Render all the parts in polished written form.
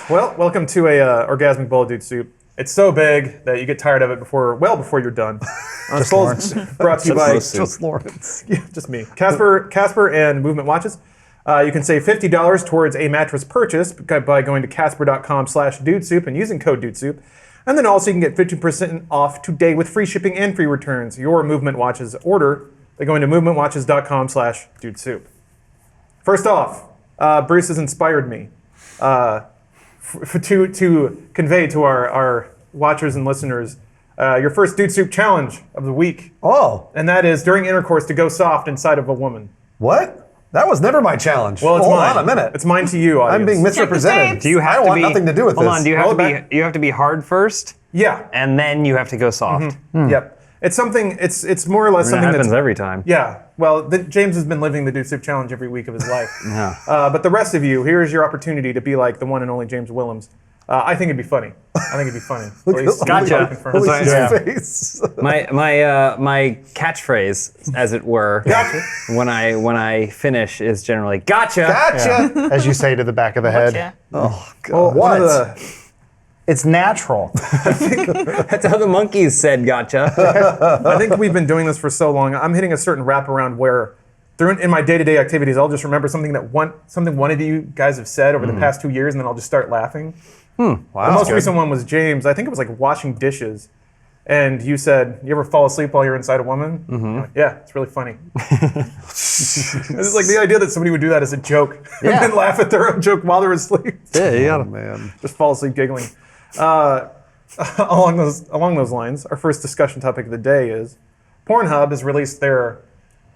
Well, welcome to a orgasmic bowl of dude soup. It's so big that you get tired of it before you're done. Just Lawrence. Brought to you by Just Lawrence. yeah, just me. Casper and Movement Watches. You can save $50 towards a mattress purchase by going to casper.com/dudesoup and using code dudesoup. And then also you can get 50% off today with free shipping and free returns. Your Movement Watches order by going to movementwatches.com/dudesoup. First off, Bruce has inspired me to convey to our watchers and listeners your first Dude Soup challenge of the week. Oh. And that is during intercourse to go soft inside of a woman. What? That was never my challenge. Well, it's Hold mine. on a minute. It's mine to you, audience. I'm being misrepresented. Do you have I don't to want be, nothing to do with hold this. on, do you have to be hard first? Yeah. And then you have to go soft. Yep. It's something. It's more or less That something happens that's every time. yeah. Well, James has been living the Dude Soup challenge every week of his life. Yeah. But the rest of you, here is your opportunity to be like the one and only James Willems. I think it'd be funny. Gotcha. Confirmed. Look at Yeah. his face. My catchphrase, as it were, Gotcha. when I finish is generally gotcha. Gotcha. As you say to the back of the head. Yeah. Oh, God. Well, one of the- It's natural. That's how the monkeys said gotcha. I think we've been doing this for so long. I'm hitting a certain wraparound where, in my day-to-day activities, I'll just remember something one of you guys have said over the past 2 years, and then I'll just start laughing. Wow. The most recent one was James. I think it was like washing dishes, and you said, "You ever fall asleep while you're inside a woman?" I'm like, yeah, it's really funny. It's like the idea that somebody would do that as a joke and then laugh at their own joke while they're asleep. Yeah, you Oh, gotta. man. Just fall asleep giggling. Along those lines, our first discussion topic of the day is Pornhub has released their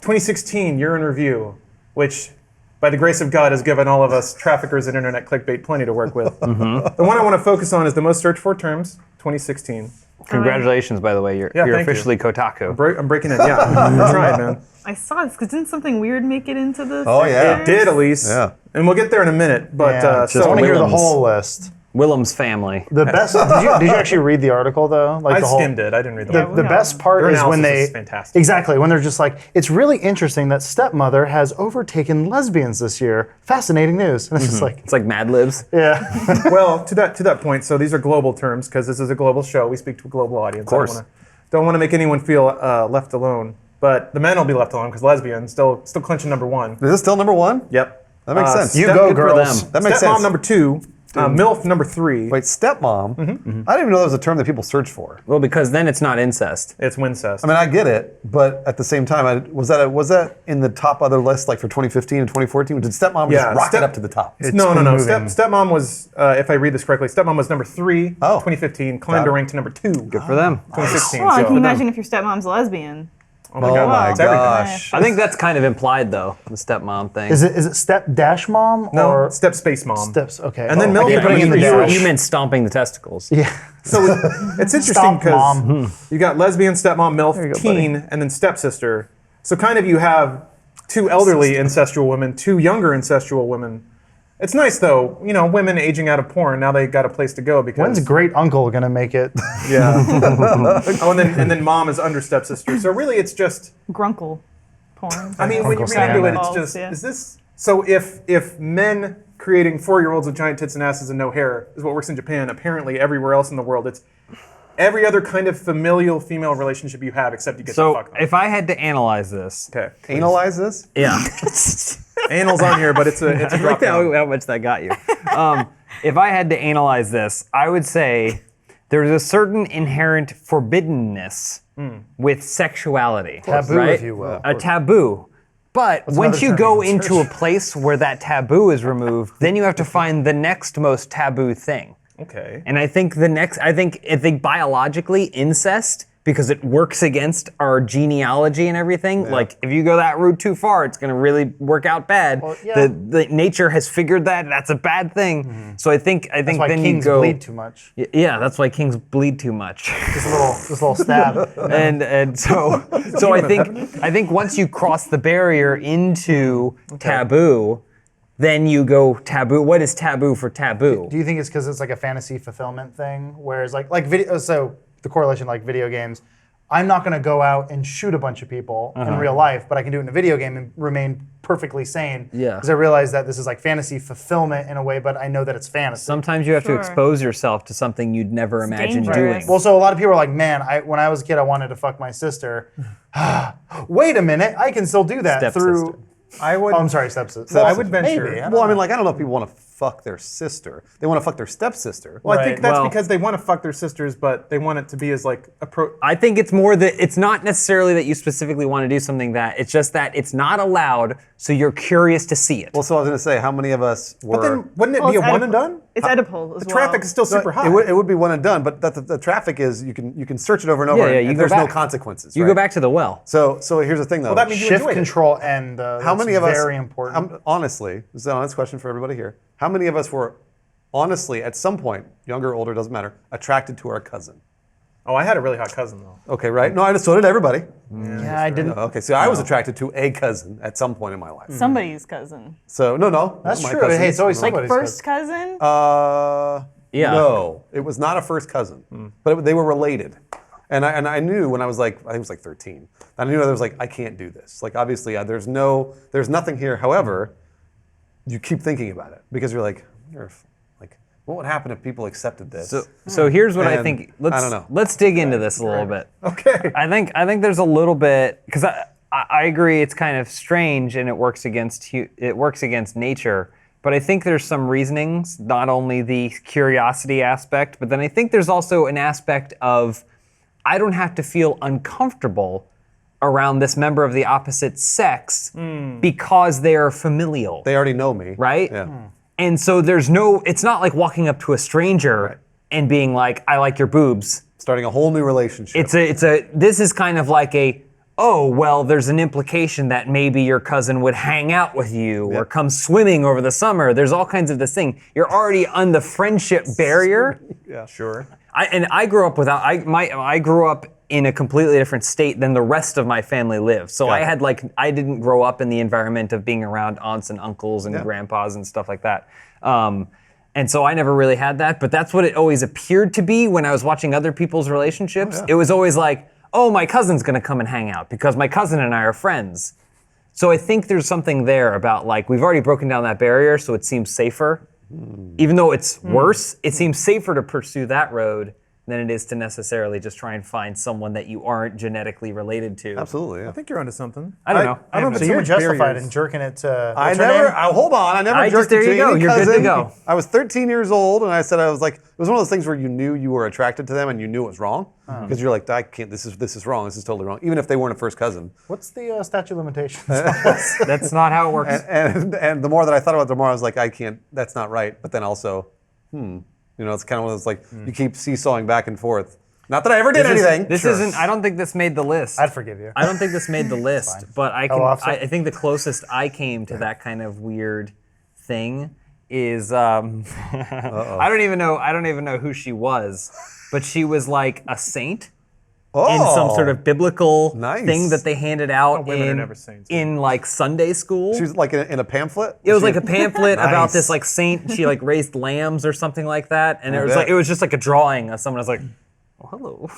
2016 year in review, which, by the grace of God, has given all of us traffickers and internet clickbait plenty to work with. The one I want to focus on is the most searched for terms, 2016. Congratulations, by the way. You're thank you. officially Kotaku. I'm breaking it. Yeah, I'm trying, man. I saw this because didn't something weird make it into the? Oh, yeah. It did, Elise. Yeah. And we'll get there in a minute. But Yeah, I want to hear the Willems. whole list. Willem's family. The best. Did you actually read the article though? Like I the whole. skimmed it. I didn't read the whole. The best part Their is when analysis they is fantastic. exactly when they're just like, it's really interesting that Stepmother has overtaken lesbians this year. Fascinating news, and it's just like, It's like Mad Libs. yeah, Well, to that point, so these are global terms because this is a global show. We speak to a global audience. Of course. Don't want to make anyone feel left alone. But the men will be left alone because lesbians still clinching number one. Is this still number one? Yep. That makes sense. you Step- go good for girls. them. That makes Stepmom sense. number 2, MILF number 3. Wait, stepmom? I didn't even know that was a term that people search for. Well, because then it's not incest. It's Wincest. I mean, I get it, but at the same time, was that in the top other list, like for 2015 and 2014? Did stepmom just rocket up to the top? No. been moving. Stepmom was, if I read this correctly, Stepmom was number 3, Oh. 2015, climbed to rank to number 2. Good for them. 2016. Oh, I so- can imagine if your stepmom's a lesbian. Oh my Oh God. my It's everything. gosh. I think that's kind of implied, though, the stepmom thing. is it step dash mom No, or Step Space Mom. steps? Okay, And then I MILF keep is putting in the you- dash. You meant stomping the testicles. Yeah, So it's interesting Stop, because Mom. you got lesbian, stepmom, MILF, you go, teen, and then stepsister. So kind of you have 2 elderly incestual women, 2 younger incestual women. It's nice though, women aging out of porn. Now they got a place to go because when's great uncle gonna make it? yeah. Oh, and then mom is under stepsister. So really, it's just. Grunkle porn. I mean, when you Uncle read into it, Sam. it's Balls, just. yeah. Is this so? If men creating 4-year-olds with giant tits and asses and no hair is what works in Japan, apparently everywhere else in the world, it's every other kind of familial female relationship you have, except you get to So fuck them. if I had to analyze this, Okay. Analyze this? yeah. Anal's on here, but it's a I drop like down. how much that got you. If I had to analyze this, I would say there's a certain inherent forbiddenness with sexuality. Taboo, right? if you will. A taboo. But once another you term go you can into a place where that taboo is removed, then you have to find the next most taboo thing. Okay. And I think I think biologically incest, because it works against our genealogy and everything. Like if you go that route too far, it's going to really work out bad. Well, yeah. The nature has figured that's a bad thing. So I think That's why then kings you go. bleed too much. Yeah, that's why kings bleed too much. Just a little stab. and so I think once you cross the barrier into taboo, then you go taboo. What is taboo for taboo? Do you think it's because it's like a fantasy fulfillment thing? Whereas like video, so the correlation like video games, I'm not going to go out and shoot a bunch of people in real life, but I can do it in a video game and remain perfectly sane. Yeah. Because I realize that this is like fantasy fulfillment in a way, but I know that it's fantasy. Sometimes you have to Sure. expose yourself to something you'd never imagine dangerous. doing. Well, so a lot of people are like, man, when I was a kid, I wanted to fuck my sister. Wait a minute, I can still do that Stepsister. through. I would. Oh, I'm sorry, stepsister. Well, I would venture. Maybe, I don't Well, I mean, know. like, I don't know if people want to fuck their sister. They want to fuck their stepsister. Well, I think Right. that's Well- because they want to fuck their sisters, but they want it to be as like I think it's more that it's not necessarily that you specifically want to do something that, it's just that it's not allowed, so you're curious to see it. Well, so I was going to say, how many of us were... But then wouldn't it Well, be a it's one and done? It's Oedipal as The traffic is still super high. It would be one and done, but the traffic is you can search it over and over, Yeah, and, you and go there's no back. consequences. You right? go back to the well. So here's the thing, though. Well, that means you Shift enjoyed it. control and how many of us? Very important. Honestly, this is an honest question for everybody here. How many of us were honestly, at some point, younger or older, doesn't matter, attracted to our cousin? Oh, I had a really hot cousin though. Okay, right? No, so did everybody. yeah, I didn't. Okay, so I was attracted to a cousin at some point in my life. Somebody's cousin. So no, That's not my true. cousin. Hey, it's always Like somebody's first cousin. cousin? Yeah. No, it was not a first cousin, but they were related. And I knew when I was like, I think it was like 13. I knew I was like, I can't do this. Like obviously, there's nothing here. However, you keep thinking about it because you're like, what would happen if people accepted this? So here's what I And think. I don't know. Let's dig into this a little bit. Okay. I think there's a little bit, because I agree it's kind of strange and it works against nature. But I think there's some reasonings, not only the curiosity aspect, but then I think there's also an aspect of I don't have to feel uncomfortable around this member of the opposite sex because they are familial, They already know me, right? Yeah. And so it's not like walking up to a stranger and being like, I like your boobs. Starting a whole new relationship. This is kind of like oh, well, there's an implication that maybe your cousin would hang out with you or come swimming over the summer. There's all kinds of this thing. You're already on the friendship barrier. Yeah, Sure. I grew up I grew up in a completely different state than the rest of my family lived. So I didn't grow up in the environment of being around aunts and uncles and grandpas and stuff like that. And so I never really had that, but that's what it always appeared to be when I was watching other people's relationships. It was always like, oh, my cousin's gonna come and hang out because my cousin and I are friends. So I think there's something there about like, we've already broken down that barrier, so it seems safer. Even though it's worse, it seems safer to pursue that road than it is to necessarily just try and find someone that you aren't genetically related to. absolutely. Yeah. I think you're onto something. I don't know. I don't know So if you're it's so much justified barriers. in jerking it to. I what's her never. name? Hold on. I never I just- jerked there it to you go. any You're good to cousin. go. I was 13 years old, and I said I was like, it was one of those things where you knew you were attracted to them, and you knew it was wrong because you're like, I can't. This is wrong. This is totally wrong. Even if they weren't a first cousin. What's the statute of limitations? That's not how it works. And the more that I thought about it, the more I was like, I can't. That's not right. But then also, it's kind of one of those like you keep seesawing back and forth. Not that I ever did anything. This isn't. I don't think this made the list. I'd forgive you. I don't think this made the list, but I How can. often? I think the closest I came to that kind of weird thing is I don't even know who she was, but she was like a saint in some sort of biblical Nice. thing that they handed out women are never saints. in like Sunday school. She was like in a pamphlet. It was like a pamphlet about Nice. this like saint. She like raised lambs or something like that, and bet. it was just like a drawing of someone. I was like, oh, hello.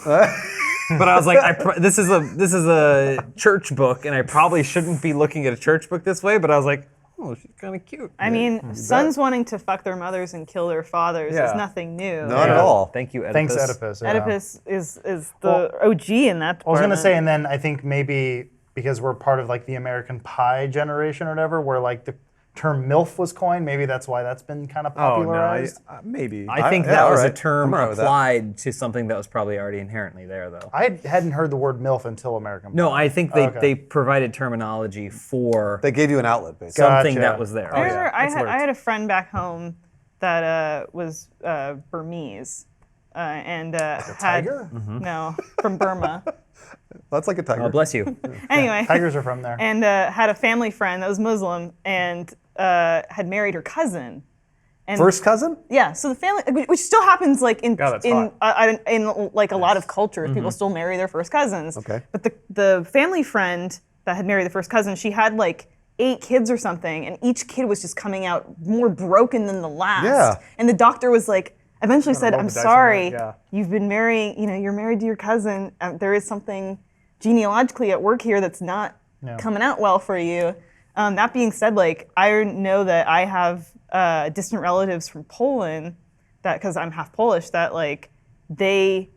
But I was like, this is a church book, and I probably shouldn't be looking at a church book this way. But I was like, oh, she's kind of cute. I mean, sons wanting to fuck their mothers and kill their fathers Yeah. is nothing new. Not at all. Thank you, Oedipus. Thanks, Oedipus. yeah. Oedipus is the OG in that. I was gonna department. say, and then I think maybe because we're part of like the American Pie generation or whatever, where like the term MILF was coined, maybe that's why that's been kind of Oh no, popularized. maybe. I think yeah, that was a alright. term I'm alright with that. applied to something that was probably already inherently there, though. I hadn't heard the word MILF until American Pie. No, I think Okay. they provided terminology for They gave you an outlet, basically. something Gotcha. that was there. I remember That's I had a friend back home that was Burmese and had tiger? no from Burma. That's like a tiger. Oh, bless you. Anyway, Tigers are from there. and had a family friend that was Muslim and had married her cousin. And First cousin? yeah, so the family, which still happens like in God, that's hot. in like a lot of cultures, people still marry their first cousins. Okay. But the family friend that had married the first cousin, she had like 8 kids or something, and each kid was just coming out more broken than the last. Yeah. And the doctor was like, eventually said, roll "I'm the dice on sorry, that, yeah. you've been marrying. You're married to your cousin. There is something genealogically at work here that's not coming out well for you." That being said, like I know that I have distant relatives from Poland that, because I'm half Polish, that like they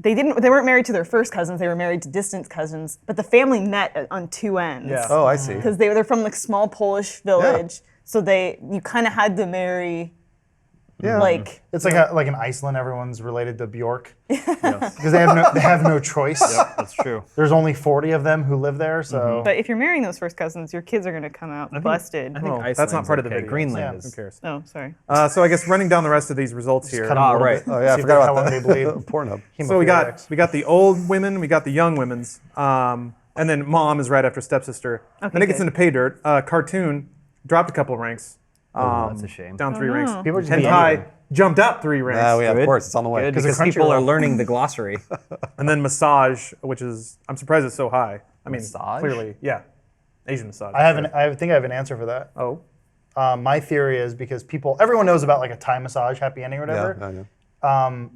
weren't married to their first cousins, they were married to distant cousins, but the family met on two ends. Yeah. Oh, I see. Because they're from like small Polish village, so you kind of had to marry. Yeah. Like It's like in Iceland, everyone's related to Bjork because they have no choice. That's true. There's only 40 of them who live there, so but if you're marrying those first cousins, your kids are going to come out busted. I think Well, that's Iceland's not part of the okay. video. Greenland Yeah. is. Who cares? Oh, sorry. So I guess running down the rest of these results here. cut 'em a little right. bit. Oh yeah, I See forgot how about long that. they bleed. Pornhub. So we Hemophiliacs. got the old women, we got the young women's, and then mom is right after stepsister. Then it gets good. into pay dirt. Cartoon dropped a couple of ranks. That's a shame. Down 3 ranks. People are just Hentai jumped up 3 ranks. Yeah, of Good. course, it's on the way. Good, of because people are Crunchyroll. learning the glossary. And then massage, which is I'm surprised it's so high. I mean, Massage? clearly, yeah, Asian massage. I think I have an answer for that. Oh, My theory is because everyone knows about like a Thai massage, happy ending or whatever. Yeah, I know.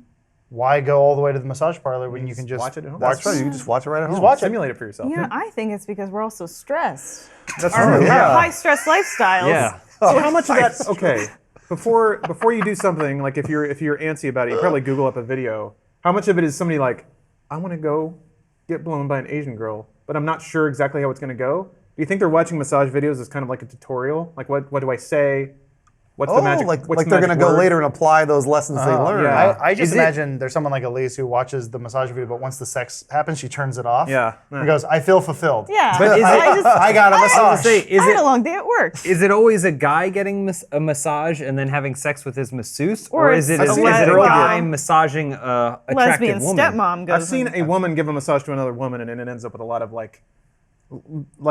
Why go all the way to the massage parlor when you can just watch it at home. That's right. You can just watch it right at home. watch it. simulate it for yourself. Yeah, I think it's because we're all so stressed. That's Our true. yeah. high stress lifestyles. Yeah. So how much of that? Okay, before you do something, like if you're antsy about it, you probably Google up a video. How much of it is somebody like, I want to go get blown by an Asian girl, but I'm not sure exactly how it's going to go. Do you think they're watching massage videos as kind of like a tutorial? Like what do I say? What's Oh, the magic? like what's the they're magic gonna go word? later and apply those lessons they learned. yeah. I just Is it- imagine there's someone like Elise who watches the massage video, but once the sex happens, she turns it off. Yeah. And goes, I feel fulfilled. Yeah. But is I it- just, I got a massage. Say, is I had a it long day at work. is it always a guy getting a massage and then having sex with his masseuse, or is it it's is a it a lesbian- guy massaging a attractive Lesbian woman? stepmom goes. I've seen and- a woman give a massage to another woman, and it ends up with a lot of like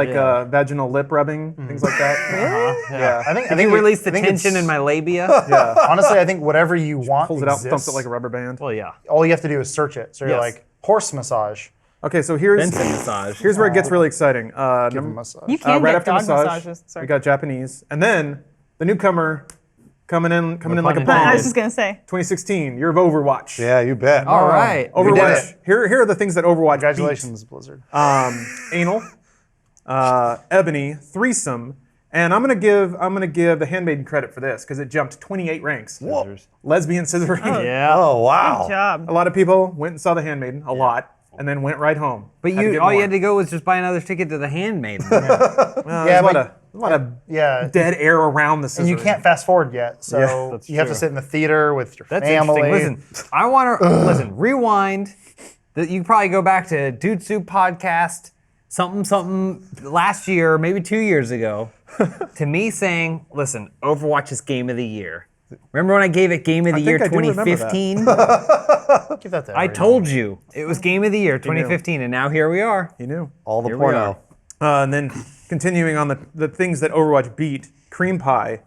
Yeah. vaginal lip rubbing, things like that. Yeah. I think Can you release the I think tension it's- in my labia? Yeah. Honestly, I think whatever you want Pulls it out, exists. thumps it like a rubber band. Well, yeah. All you have to do is search it. So you're Yes. like horse massage. Okay, so here's Benson massage. here's where it gets really exciting. Give a Num- massage. You can right get after dog massage, massages. Sorry. we got Japanese, and then the newcomer coming in like a pun I bomb. was just gonna say. 2016, year of Overwatch. Yeah, you bet. All right. We did Overwatch. it. Here are the things that Overwatch Congratulations, Blizzard. beat. Anal, Ebony, threesome, and I'm gonna give The Handmaiden credit for this because it jumped 28 ranks. Whoa. Lesbian scissoring. Yeah. Oh wow. Good job. A lot of people went and saw The Handmaiden, a lot, and then went right home. But Had to get all you more. had to go was just buy another ticket to the Handmaiden. There's a lot of Yeah. dead air around the scissoring. And you can't fast forward yet, so that's you have to true. sit in the theater with your That's family. interesting. Listen, I want to listen. Rewind. That you probably go back to Dude Soup podcast, something last year, maybe 2 years ago, to me saying, "Listen, Overwatch is Game of the Year." Remember when I gave it Game of the Year think I do remember that. 2015? Give that to I everyone. told you it was Game of the Year 2015, and now here we are. You knew. All the Here we porno. And then continuing on the things that Overwatch beat: cream pie,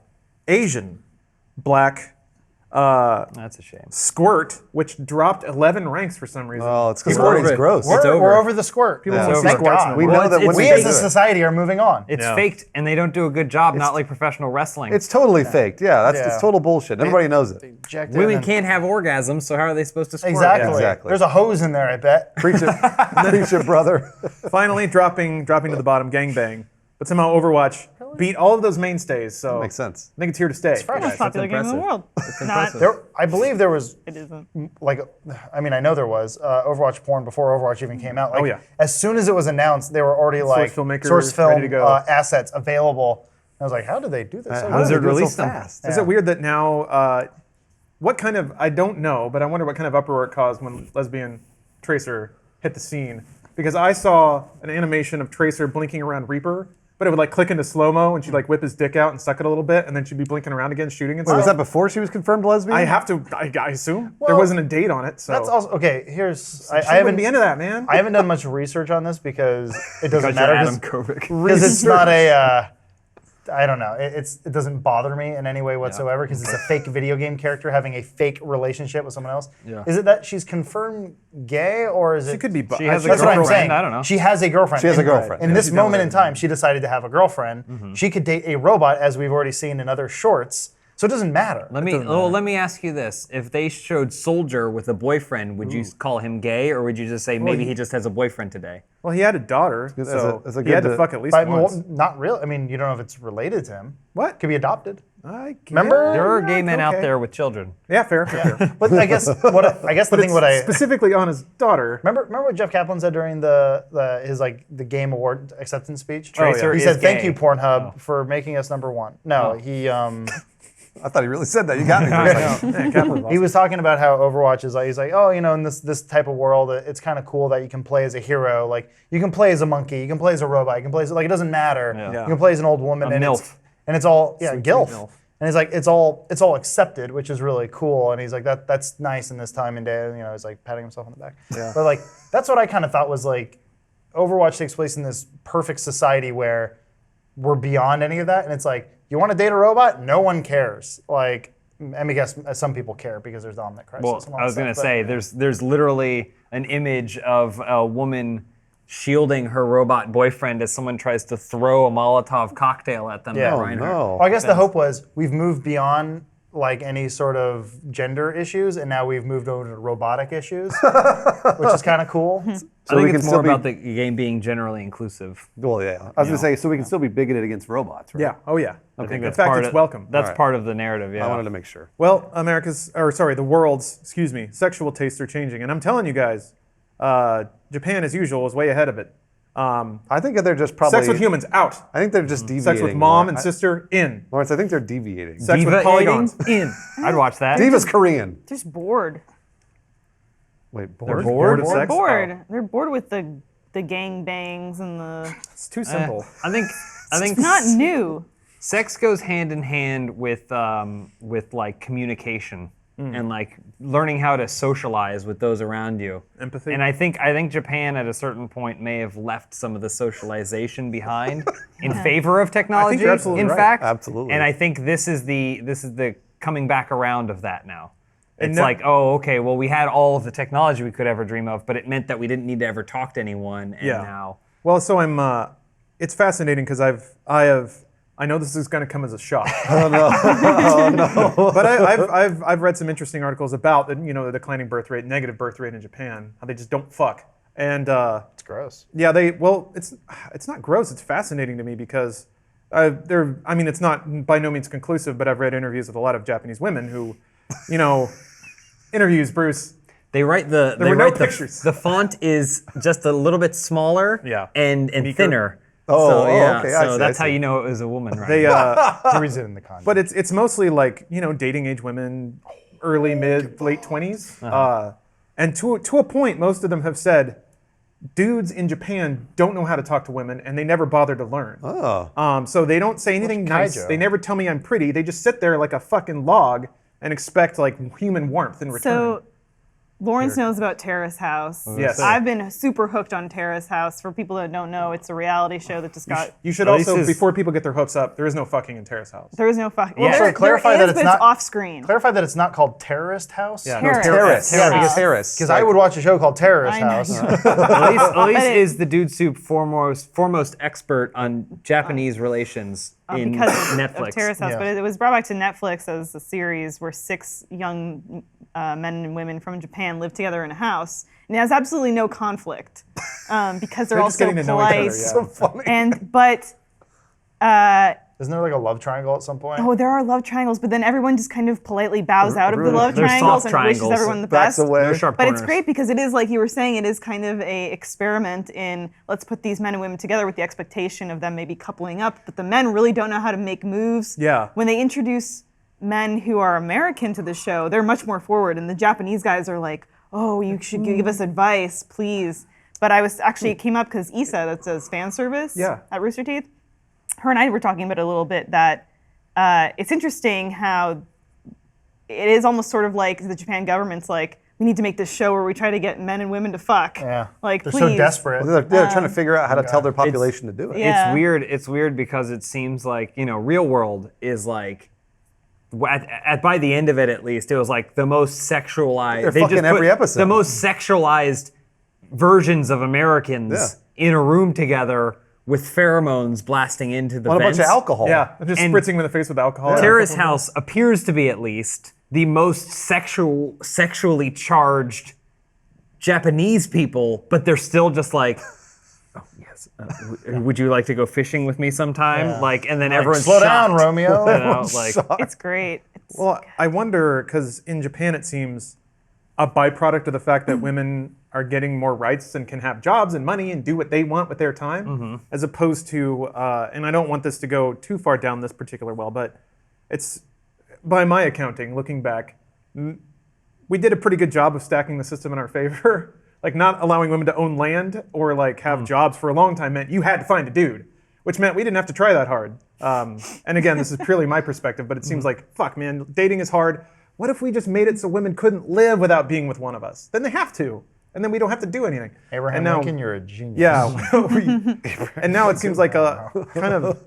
Asian, black, That's a shame. squirt, which dropped 11 ranks for some reason. Oh, it's because People are squirting's over it. gross. It's over. We're over the squirt. People Yeah. want to see Thank squirts. God. in We the know world. that when it's We they as do a it- society are moving on. It's Yeah. faked, and they don't do a good job, not like professional wrestling. It's totally faked. Yeah, that's Yeah. it's total bullshit. Everybody knows it. Inject it Women and- can't have orgasms, so how are they supposed to squirt? Exactly. Exactly. There's a hose in there, I bet. Preach it, preach it, brother. Finally, dropping to the bottom, gangbang. But somehow Overwatch beat all of those mainstays. So Makes sense. I think it's here to stay. fresh. Most popular game in the impressive. world. Not. I believe there was It isn't. I mean, I know there was Overwatch porn before Overwatch even came out. Like, Oh, yeah. As soon as it was announced, they were already like filmmakers source film ready to go. assets available. I was like, how did they do this? So How did Blizzard they do it so released them. fast? Is it weird that now, what kind of, I don't know, but I wonder what kind of uproar it caused when lesbian Tracer hit the scene. Because I saw an animation of Tracer blinking around Reaper, but it would like click into slow-mo and she'd like whip his dick out and suck it a little bit, and then she'd be blinking around again, shooting and Wait, was stuff. that before she was confirmed lesbian? I have to, I assume. there Well, wasn't a date on it, so. That's also okay. Here's I She haven't wouldn't be into that, man. I haven't done much research on this because it doesn't Because you're matter Adam Kovic. because it's not a. I don't know. It doesn't bother me in any way whatsoever because it's a fake video game character having a fake relationship with someone else. Yeah. Is it that she's confirmed gay or is it? She could be. She has a That's what I'm girlfriend, saying. I don't know. She has a girlfriend. She has a In- girlfriend. In Yeah, this she's done moment with in it. time, she decided to have a girlfriend. She could date a robot, as we've already seen in other shorts. So it doesn't matter. Let me ask you this: if they showed Soldier with a boyfriend, would you call him gay, or would you just say maybe he just has a boyfriend today? Well, he had a daughter, so he had to fuck at least But once. not real. I mean, you don't know if it's related to him. What? Could be adopted. Remember? There are gay men out okay. there with children. Yeah, fair. But I guess the thing what I specifically on his daughter. remember what Jeff Kaplan said during the game award acceptance speech. Tracer He is said, "Thank gay." you, Pornhub, for making us #1." No, he I thought he really said that. You got me for a second. Yeah, Kaplan's he awesome. was talking about how Overwatch is like. He's like, oh, in this type of world, it's kind of cool that you can play as a hero. Like you can play as a monkey, you can play as a robot, you can play as it doesn't matter. Yeah. You can play as an old woman, A and MILF. it's all Sweet gilf. MILF. And he's like, it's all accepted, which is really cool. And he's like, that's nice in this time and day. He's like patting himself on the back. Yeah. But like, that's what I kind of thought was like, Overwatch takes place in this perfect society where we're beyond any of that. And it's like, you want to date a robot? No one cares. Like, I guess some people care because there's the Omnic Crisis. Well, and all I was that going to stuff, say, there's literally an image of a woman shielding her robot boyfriend as someone tries to throw a Molotov cocktail at them. Yeah. at Oh, Reinhardt. no. Well, I guess the hope was we've moved beyond like any sort of gender issues, and now we've moved over to robotic issues, which is kind of cool. I we think can it's still more be- about the game being generally inclusive. Well, yeah. I was going to say, so we can still be bigoted against robots, right? Yeah. Oh yeah. I think In that's fact, part it's of, welcome. That's Alright. part of the narrative. Yeah. I wanted to make sure. Well, the world's, sexual tastes are changing, and I'm telling you guys, Japan, as usual, is way ahead of it. I think they're just probably... Sex with humans out. I think they're just deviating. Sex with mom and Lawrence. sister in. Lawrence, I think they're deviating. Sex Diva with polygons eating? in. I'd watch that. Diva's Korean. Just bored. Wait, They're bored? bored of They're sex. bored. Oh, They're bored with the gang bangs and the. it's too simple. I think It's not new. sex goes hand in hand with like communication and like learning how to socialize with those around you. Empathy. And I think Japan at a certain point may have left some of the socialization behind in favor of technology. you're absolutely in right. fact, Absolutely. And I think this is the coming back around of that now. And It's no- like, oh, okay, well, we had all of the technology we could ever dream of, but it meant that we didn't need to ever talk to anyone. And Yeah. now, Well, so I'm. It's fascinating because I know this is going to come as a shock. Oh, no. But I've read some interesting articles about the declining birth rate, negative birth rate in Japan, how they just don't fuck. And It's gross. yeah, it's not gross. It's fascinating to me because it's not by no means conclusive, but I've read interviews with a lot of Japanese women who, interviews Bruce. they write the There were no pictures. The font is just a little bit smaller Yeah. and Meeker. thinner. Oh, so, yeah, okay, I so see, that's I how see. you know it was a woman, right? They He reads it in the context. but it's mostly like dating age women, early mid late 20s, and to a point, most of them have said, dudes in Japan don't know how to talk to women, and they never bother to learn. Oh. So they don't say anything nice. Kaijo. They never tell me I'm pretty. They just sit there like a fucking log and expect like human warmth in return. So, Lawrence knows about Terrace House. Yes. I've been super hooked on Terrace House. For people that don't know, it's a reality show that just got. You should At least also, is- before people get their hopes up, there is no fucking in Terrace House. There is no fucking. Yeah. Well, So clarify there that is, it's but not- it's off screen. Clarify that it's not called Terrorist House. Yeah, Terrace. Terrace. Yeah, because Terrace. I would watch a show called Terrorist I know. House. Elise it- is the Dude Soup foremost expert on Japanese relations in because Netflix. of Terrace House, Yeah. but it was brought back to Netflix as a series where 6 young men and women from Japan live together in a house, and it has absolutely no conflict because they're They're all just so getting to know each other, polite. yeah. So funny. But Isn't there like a love triangle at some point? oh, there are love triangles, but then everyone just kind of politely bows out of the love They're triangles soft and wishes triangles. everyone the Backs best. away. They're sharp But it's corners. great because it is, like you were saying, it is kind of a experiment in let's put these men and women together with the expectation of them maybe coupling up, but the men really don't know how to make moves. Yeah. When they introduce men who are American to the show, they're much more forward, and the Japanese guys are like, oh, you should give us advice, please. But it came up because Issa, that says fan service Yeah. at Rooster Teeth, her and I were talking about it a little bit, that it's interesting how it is almost sort of like the Japan government's like, we need to make this show where we try to get men and women to fuck. Yeah. Like, They're please. so desperate. They're trying to figure out how to tell their population to do it. Yeah. It's weird. It's weird because it seems like real world is like. By the end of it, at least, it was like the most sexualized. They're they fucking just every put episode. The most sexualized versions of Americans in a room together with pheromones blasting into the On a bunch vents. of alcohol. Yeah, just And spritzing him in the face with alcohol. Tara's house appears to be, at least, the most sexually charged Japanese people, but they're still just like, oh yes, would you like to go fishing with me sometime? Yeah. Like, and then everyone's Slow shocked. down, Romeo. You know, like, It's great. Well, I wonder, because in Japan it seems a byproduct of the fact that women are getting more rights and can have jobs and money and do what they want with their time, as opposed to, and I don't want this to go too far down this particular well, but it's, by my accounting, looking back, we did a pretty good job of stacking the system in our favor. Like not allowing women to own land or like have jobs for a long time meant you had to find a dude, which meant we didn't have to try that hard. And again, this is purely my perspective, but it seems like, fuck man, dating is hard. What if we just made it so women couldn't live without being with one of us? Then they have to, and then we don't have to do anything. Abraham and now, Lincoln, you're a genius. Yeah, and now it seems like a kind of,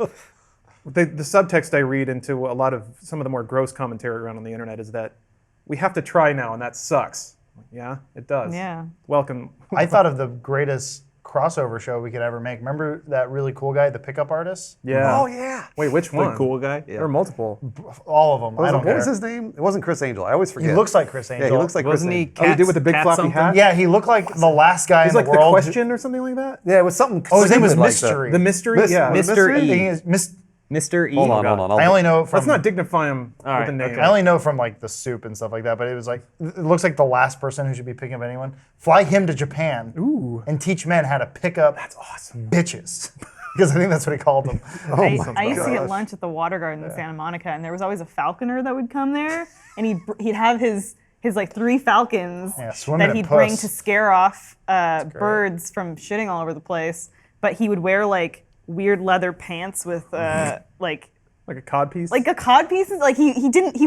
the subtext I read into a lot of some of the more gross commentary around on the internet is that we have to try now, and that sucks. Yeah, it does. Yeah. Welcome. I thought of the greatest crossover show we could ever make. Remember that really cool guy, the pickup artist? Yeah. Oh yeah. Wait, which one? cool guy. There are multiple. All of them. I don't What care. was his name? It wasn't Chris Angel. I always forget. He looks like Chris Angel. Yeah, he looks like Wasn't Chris he? Angel. Oh, he did with the big Cat floppy something? hat? Yeah, he looked like the last guy He's in like the the world. question or something like that? Yeah, it was something. Oh, his name was stupid like Mystery. The mystery? Yeah. Mr. I think E. it's Mr. E. Hold on, hold on. I only know from Let's not dignify him with right, a name. okay. I only know from like the soup and stuff like that, but it was like it looks like the last person who should be picking up anyone. Fly him to Japan and teach men how to pick up bitches. Because I think that's what he called them. I used to get lunch at the Water Garden in Santa Monica, and there was always a falconer that would come there, and he'd have his like 3 falcons swimming that in he'd bring puss. to scare off birds from shitting all over the place. But he would wear like weird leather pants with like Like a codpiece? a cod pieces. Like he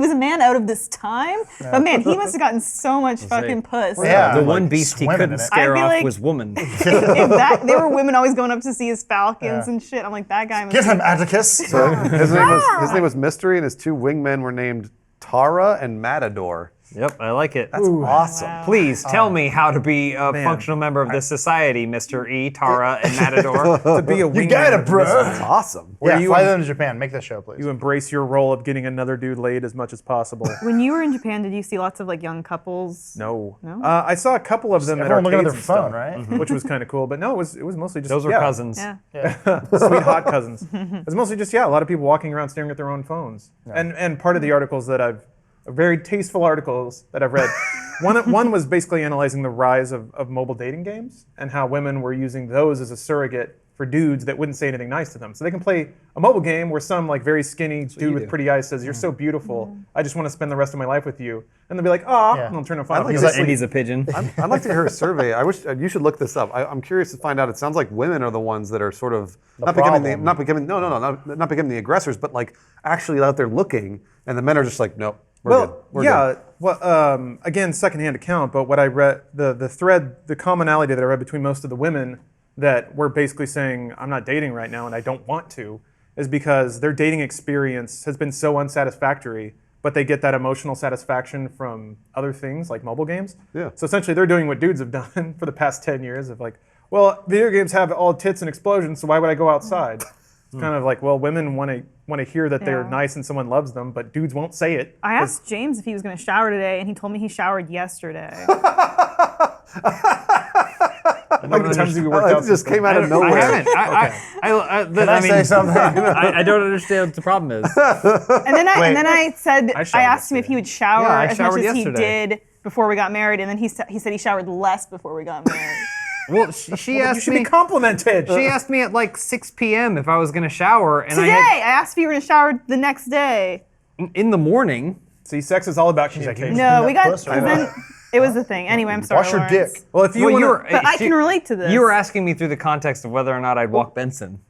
was a man out of this time. But man, he must have gotten so much fucking puss. Yeah. The like, one beast he swimming couldn't in it. scare I'd be off like- was woman. If there were women always going up to see his falcons and shit. I'm like, that guy must Get him, Atticus. his name was Mystery, and his 2 wingmen were named Tara and Matador. Yep, I like it. That's awesome. Wow. Please tell me how to be a functional member of this society, Mr. E, Tara, and Matador. to be a wingman. You got it, of bro. mystery. That's awesome. Yeah, you fly em- them to Japan. Make this show, please. You embrace your role of getting another dude laid as much as possible. When you were in Japan, did you see lots of like young couples? No. No? I saw a couple of them at Everyone looking at arcades their and phone, stuff, right? which was kind of cool. But no, it was mostly just Those were cousins. Yeah. sweet hot cousins. It's mostly just a lot of people walking around staring at their own phones. And part of the articles that very tasteful articles that I've read. One was basically analyzing the rise of mobile dating games and how women were using those as a surrogate for dudes that wouldn't say anything nice to them. So they can play a mobile game where some like very skinny dude with pretty eyes says, "You're so beautiful. I just want to spend the rest of my life with you." And they'll be like, "Aw," and they'll turn their phone off. like and that- go to sleep. And he's a pigeon. I'd like to hear a survey. I wish you should look this up. I'm curious to find out. It sounds like women are the ones that are sort of not becoming the aggressors, but like actually out there looking, and the men are just like, nope, we're good. We're good. Well, again, secondhand account, but what I read, the commonality that I read between most of the women that were basically saying, "I'm not dating right now and I don't want to," is because their dating experience has been so unsatisfactory, but they get that emotional satisfaction from other things like mobile games. Yeah. So essentially they're doing what dudes have done for the past 10 years of like, well, video games have all tits and explosions, so why would I go outside? It's kind of like, well, women want to hear that they're Yeah. nice and someone loves them, but dudes won't say it. I asked James if he was going to shower today, and he told me he showered yesterday. Like the times we worked out. It just came out of I nowhere. haven't. Can I say something? I don't understand what the problem is. And then I said I I showered asked him if he would shower Yeah, I as much showered as yesterday. he did before we got married, and then he said he showered less before we got married. Well, she You asked should me. be complimented. She asked me at like 6 p.m. if I was going to shower, and Today, I asked if you were going to shower the next day. in the morning. See, sex is all about communication. No, we got. Puss or 'cause then it was the thing. Anyway, I'm sorry. Wash your Lawrence. dick. Well, if you Well, want to, But I can relate to this. You were asking me through the context of whether or not I'd walk Benson.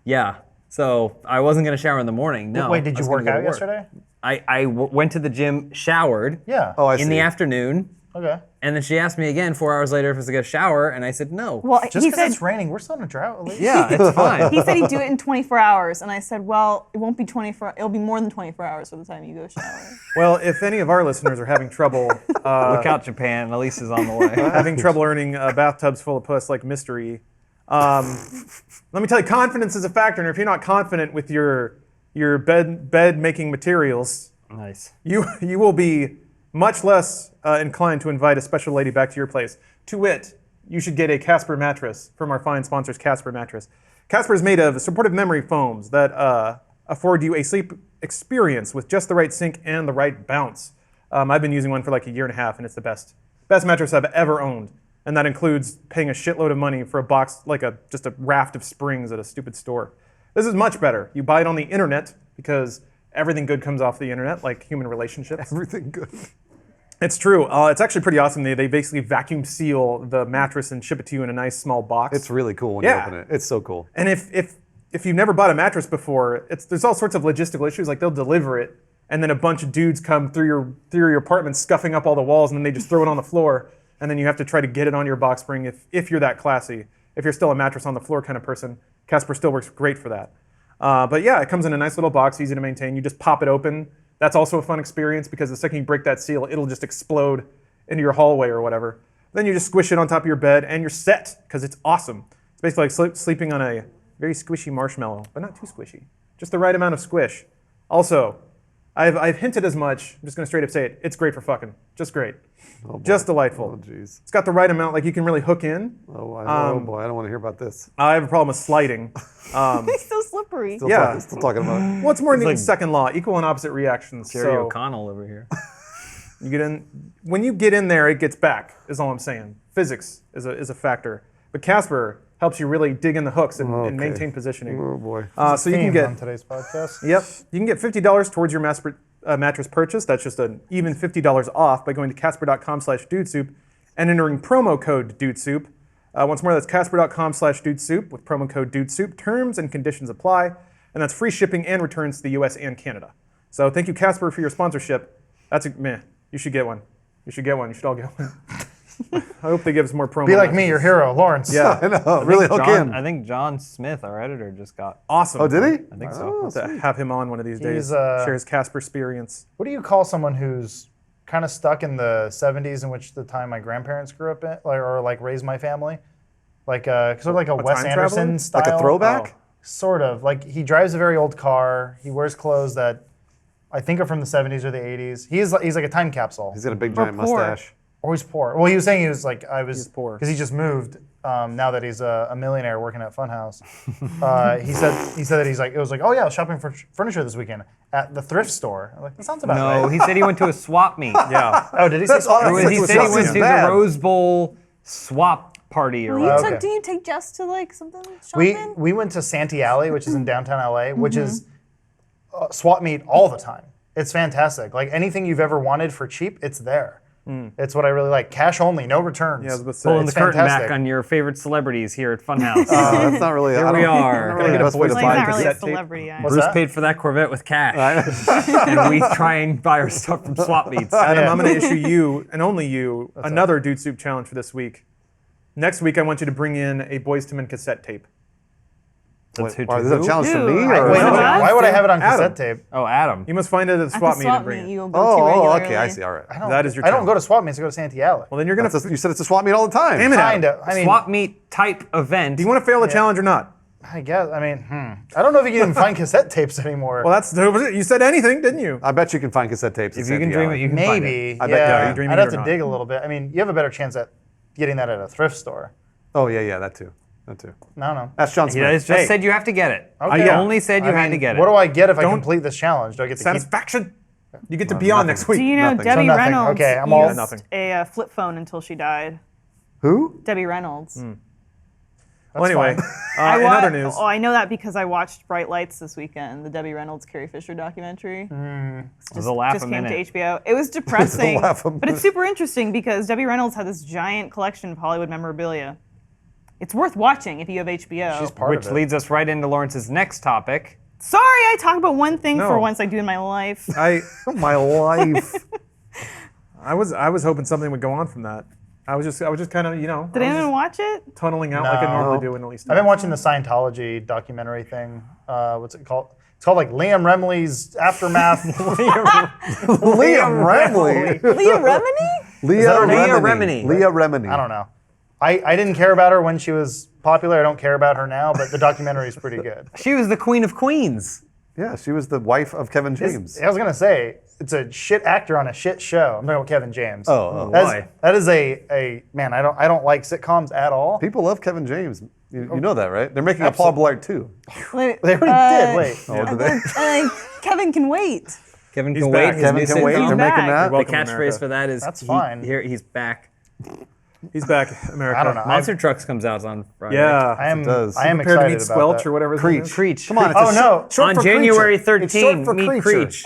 Yeah. So I wasn't going to shower in the morning. No. Wait, did I you was gonna work go to out yesterday? I went to the gym, showered Yeah. Oh, I in the see. afternoon, Okay. and then she asked me again 4 hours later if I was going to shower, and I said no. Well, Just he because said it's raining, we're still in a drought. At least. Yeah, it's fine. he said he'd do it in 24 hours, and I said, well, it won't be 24. It'll be more than 24 hours by the time you go shower. well, if any of our listeners are having trouble, Look out, Japan. Elise is on the way. having trouble earning bathtubs full of puss like Mystery, Let me tell you, confidence is a factor, and if you're not confident with your bed making materials, Nice. you will be much less inclined to invite a special lady back to your place. To wit, you should get a Casper mattress from our fine sponsors, Casper Mattress. Casper is made of supportive memory foams that afford you a sleep experience with just the right sink and the right bounce. I've been using one for like a year and a half, and it's the best mattress I've ever owned. And that includes paying a shitload of money for a box, like just a raft of springs at a stupid store. This is much better. You buy it on the internet because everything good comes off the internet, like human relationships. Everything good. It's true. It's actually pretty awesome. They basically vacuum seal the mattress and ship it to you in a nice small box. It's really cool when Yeah. you open it. It's so cool. And if you've never bought a mattress before, there's all sorts of logistical issues. Like they'll deliver it, and then a bunch of dudes come through your apartment, scuffing up all the walls, and then they just throw it on the floor, and then you have to try to get it on your box spring. If you're that classy, if you're still a mattress on the floor kind of person, Casper still works great for that. But yeah, it comes in a nice little box, easy to maintain. You just pop it open. That's also a fun experience because the second you break that seal, it'll just explode into your hallway or whatever. Then you just squish it on top of your bed, and you're set because it's awesome. It's basically like sleeping on a very squishy marshmallow, but not too squishy. Just the right amount of squish. Also, I've hinted as much. I'm just going to straight up say it. It's great for fucking. Just great. Oh, boy. Just delightful. Oh, jeez. It's got the right amount, like you can really hook in. Oh, boy, I don't want to hear about this. I have a problem with sliding. It's so slippery. Still talking about it. Well, it's more Newton's like second law, equal and opposite reactions. Jerry So O'Connell over here. you get in. When you get in there, it gets back. Is all I'm saying. Physics is a factor, but Casper helps you really dig in the hooks and Okay. maintain positioning. Oh, boy. So you can Theme get on today's podcast. Yep. You can get $50 towards your mattress purchase. That's just an even $50 off by going to casper.com/dudesoup and entering promo code dudesoup. Once more, that's casper.com/dudesoup with promo code dudesoup. Terms and conditions apply, and that's free shipping and returns to the U.S. and Canada. So thank you, Casper, for your sponsorship. You should get one. You should get one. You should all get one. I hope they give us more promo. Be like me, mattresses. your hero, Lawrence. Yeah. I know. Really hook in. I think John Smith, our editor, just got. Awesome. Oh, did he? I think so. We'll have to have him on one of these days. Share his Casper experience. What do you call someone who's kind of stuck in the 70s, in which the time my grandparents grew up in, or raised my family? Like sort of like a Wes time Anderson traveler? style. Like a throwback? Sort of. Like he drives a very old car. He wears clothes that I think are from the 70s or the 80s. He's like a time capsule. He's got a big giant poor. mustache. Or he's poor. Well, he was saying he was like, He's poor. because he just moved. Now that he's a millionaire working at Funhaus, he said that it was like, oh yeah, I was shopping for furniture this weekend at the thrift store. I'm like, that sounds about No, right. he said he went to a swap meet. Yeah. Oh, did he say That's swap? awesome. He Like, said he swap went is to bad. the Rose Bowl swap party or Well, whatever. Okay. do you take Jess to like something shopping? We went to Santee Alley, which is in downtown LA, which is swap meet all the time. It's fantastic. Like anything you've ever wanted for cheap, it's there. It's what I really like. Cash only, no returns. Yeah, I was about to say. Pulling the It's curtain fantastic. back on your favorite celebrities here at Funhaus. That's not really. Here I don't- we are. not really the best way to Like, Like buy not really a cassette tape. celebrity. What's Bruce that? paid for that Corvette with cash, and we try and buy our stuff from swap meets. Adam, Yeah. I'm going to issue you, and only you, another Dude Soup challenge for this week. Next week, I want you to bring in a Boyz II Men cassette tape. That's who Wait, is that a who? challenge to Dude, me? I- Or Wait, No, why would I have it on Adam. cassette tape? Oh, Adam. You must find it at a At the swap meet and swap bring meet, it. you go to Oh, regularly. okay. I see. All right. I don't, That is your I don't challenge. go to swap meets. I go to Santee Alley. Well, then you're going to. You said it's a swap meet all the time. Damn it, Adam. Kinda. I mean, Swap meet type event. Do you want to fail the challenge or not? I guess. I mean, I don't know if you can even find cassette tapes anymore. Well, you said anything, didn't you? I bet you can find cassette tapes. If you can dream it, you can find it. Maybe. I bet- yeah. yeah, you're dreaming I'd it have or to not. dig a little bit. I mean, you have a better chance at getting that at a thrift store. Oh yeah, that too. That too. No. That's John He Smith. just said you have to get it. Okay. He only said you I had mean, to get it. What do I get if I Don't- complete this challenge? Do I get to keep? Satisfaction. You get to be on nothing. next week. Do you know Nothing. Debbie So nothing. Reynolds Okay, I'm all- used Nothing. a flip phone until she died? Who? Debbie Reynolds. Well, anyway, I in wa- other news, Oh, I know that because I watched Bright Lights this weekend, the Debbie Reynolds, Carrie Fisher documentary. It was a laugh Just a came to minute. HBO. It was depressing, laugh a but it's super interesting because Debbie Reynolds had this giant collection of Hollywood memorabilia. It's worth watching if you have HBO. She's part Which of it. leads us right into Lawrence's next topic. Sorry, I talk about one thing No. for once I do in my life. My life. I was hoping something would go on from that. I was just kind of, Did I was anyone just watch it? tunneling out like I No. normally do in at least. I've been watching the Scientology documentary thing. What's it called? It's called like Liam Remley's Aftermath. Liam Remley. Leah Remini? Leah her name? Remini. Remini. Leah Remini. I don't know. I didn't care about her when she was popular. I don't care about her now, but the documentary is pretty good. She was the queen of queens. Yeah, she was the wife of Kevin James. I was gonna say it's a shit actor on a shit show. I'm talking about Kevin James. Why? That is a man. I don't like sitcoms at all. People love Kevin James. You know that, right? They're making a Paul Blart too. Wait, They already did. Wait. Oh, did they? Kevin can wait. Kevin He's can back. wait. Kevin can wait. He's They're back. making that. The Welcome to catchphrase America. for that is That's fine. Here he's back. He's back, America. I don't know. Monster Trucks comes out on Friday. Yeah. I am. does. I am Prepared to excited meet about Squelch that. or whatever his name is. Creech. Come on, it's Oh a no! short On for January creature. It's short 13, for meet creature. Creech.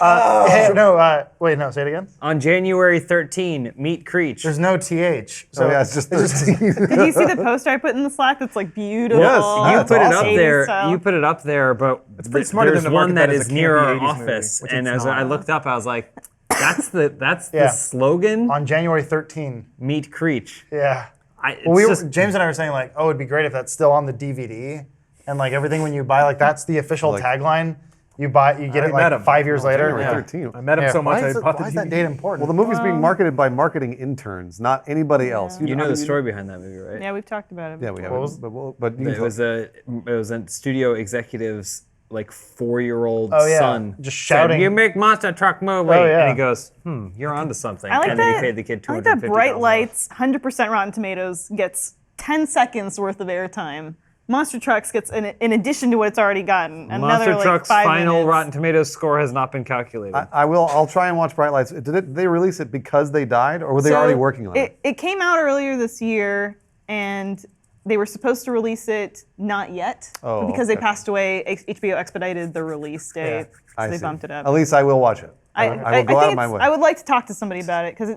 Wait, no. Say it again. On January 13, meet Creech. There's no th. So Oh yeah, it's just 13. Did you see the poster I put in the Slack? That's like beautiful. Yes, You that's put it up awesome. there. Style. You put it up there, but pretty smart of them there's to one market that that as is a near campy our 80s movie, office, which and it's as I not. looked up, I was like, "That's the Yeah. slogan." on January 13. Meet Creech. Yeah. It's Well, just James and I were saying like, oh, it'd be great if that's still on the DVD, and like everything when you buy, like that's the official Like- tagline. You get it met like him. 5 years later. January Yeah. 13. I met him Yeah. so much Why I is, it- bought the why is that DVD. date important? Well, the movie's being marketed by marketing interns, not anybody else. you I know mean, the story behind that movie, right? Yeah, we've talked about it. Yeah, we have. What was- But you It can was a studio executive's like 4-year-old Oh, yeah. son Just said, shouting. "You make monster truck movie," Oh, yeah. and he goes, "You're onto something." I like and that. then he paid the kid I like that $250. Bright Lights, 100% Rotten Tomatoes gets 10 seconds worth of airtime. Monster Trucks gets, in addition to what it's already gotten, another Monster like Truck's 5 final minutes. Rotten Tomatoes score has not been calculated. I'll try and watch Bright Lights. Did they release it because they died, or were they So already working on it? It came out earlier this year, and they were supposed to release it not yet. Oh, but because they okay. passed away, HBO expedited the release date, so I they see. bumped it up. At least I will watch it. I will go think out of my way. I would like to talk to somebody about it because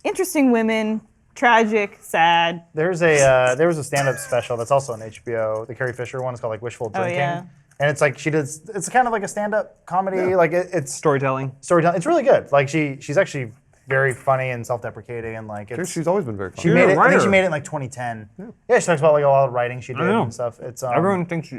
interesting women, tragic, sad. there was a stand-up special that's also on HBO. The Carrie Fisher one is called like Wishful Drinking. yeah. And it's like it's kind of like a stand-up comedy. Like it's Storytelling. storytelling. It's really good. Like she's actually very funny and self-deprecating and like it's. She's always been very She funny. made a it. I think she writer. made it in like 2010. Yeah, she talks about like all the writing she did know. and stuff. It's Everyone thinks,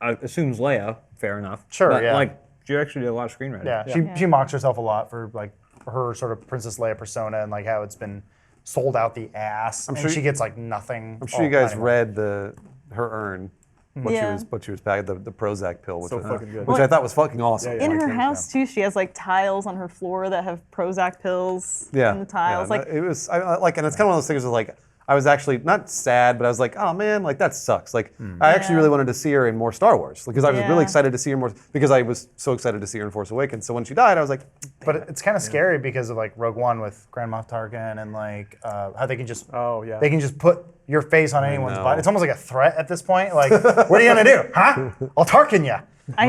assumes Leia. Fair enough. Sure, But, yeah. like, she actually did a lot of screenwriting. Yeah, she mocks herself a lot for like her sort of Princess Leia persona and like how it's been sold out the ass. And sure she gets like nothing. I'm sure you guys read her urn. What Yeah. she was bagged the Prozac pill, which, So fucking good. which I thought was fucking awesome. Yeah, In her yeah. house too, she has like tiles on her floor that have Prozac pills Yeah, in the tiles. yeah, Like it was like, and it's kind of one of those things where like I was actually not sad, but I was like, oh man, like that sucks. Like I actually Yeah. really wanted to see her in more Star Wars because I was really Yeah. excited to see her more because I was so excited to see her in Force Awakens. So when she died, I was like, But it's kind of scary because of like Rogue One with Grand Moff Tarkin and like how they can just Oh, yeah. they can just put your face on anyone's know. body. It's almost like a threat at this point. Like, what are you gonna do? Huh? I'll Tarkin you.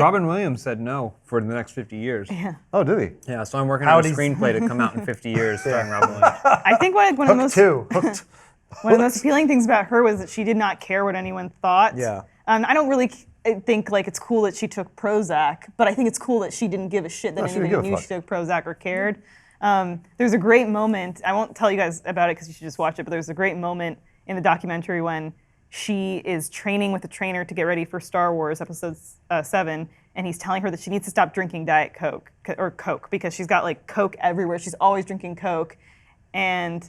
Robin Williams said no for the next 50 years. Yeah, oh, did he? so I'm working How on a did he- screenplay to come out in 50 years starring Robin Williams. I think one of the Hooked most too. Hooked. One of the most appealing things about her was that she did not care what anyone thought. Yeah. I don't really think like it's cool that she took Prozac, but I think it's cool that she didn't give a shit that No, she didn't anybody give a knew she fuck. took Prozac or cared. There's a great moment. I won't tell you guys about it because you should just watch it. But there's a great moment in the documentary when she is training with a trainer to get ready for Star Wars Episode 7, and he's telling her that she needs to stop drinking Diet Coke or Coke because she's got like Coke everywhere. She's always drinking Coke, and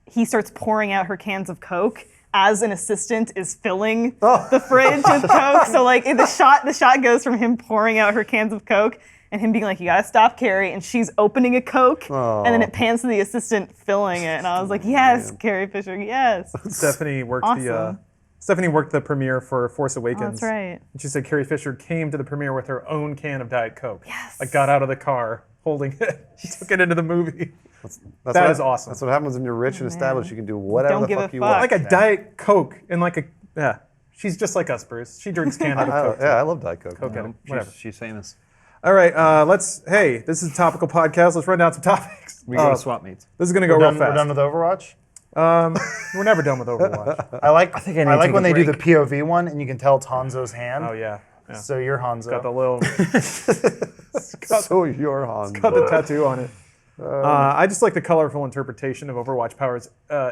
he starts pouring out her cans of Coke as an assistant is filling the fridge with Coke. So like the shot goes from him pouring out her cans of Coke and him being like, "You gotta stop, Carrie," and she's opening a Coke, and then it pans to the assistant filling it, and I was like, "Yes, Carrie Fisher, yes." Stephanie worked Awesome. Stephanie worked the premiere for Force Awakens. Oh, that's right. And she said Carrie Fisher came to the premiere with her own can of Diet Coke. Yes. Like got out of the car holding it. She took it into the movie. That is awesome. That's what happens when you're rich and established. You can do whatever Don't the give fuck a you fuck. want. Like a Diet Coke and like a yeah. She's just like us, Bruce. She drinks canned out of Coke. Yeah, I love Diet Coke. Coke addict. Whatever. She's famous. All right, hey, this is a topical podcast. Let's run down some topics. We go to swap meets. This is gonna go We're real done, we're done fast. with Overwatch. We're never done with Overwatch. I like think I need I to like take when a they do the break. POV one and you can tell it's Hanzo's hand. Oh yeah. Yeah. So you're Hanzo. Got the little So you're Han. got the tattoo on it. I just like the colorful interpretation of Overwatch powers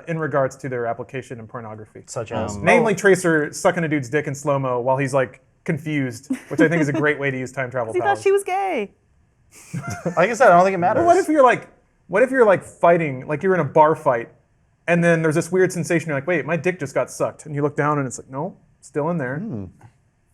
in regards to their application in pornography. Such as Namely, Tracer sucking a dude's dick in slow mo while he's like confused, which I think is a great way to use time travel He powers. thought she was gay. like I said, I don't think it matters. What if you're like fighting, like you're in a bar fight, and then there's this weird sensation. You're like, wait, my dick just got sucked, and you look down, and it's like, no, still in there.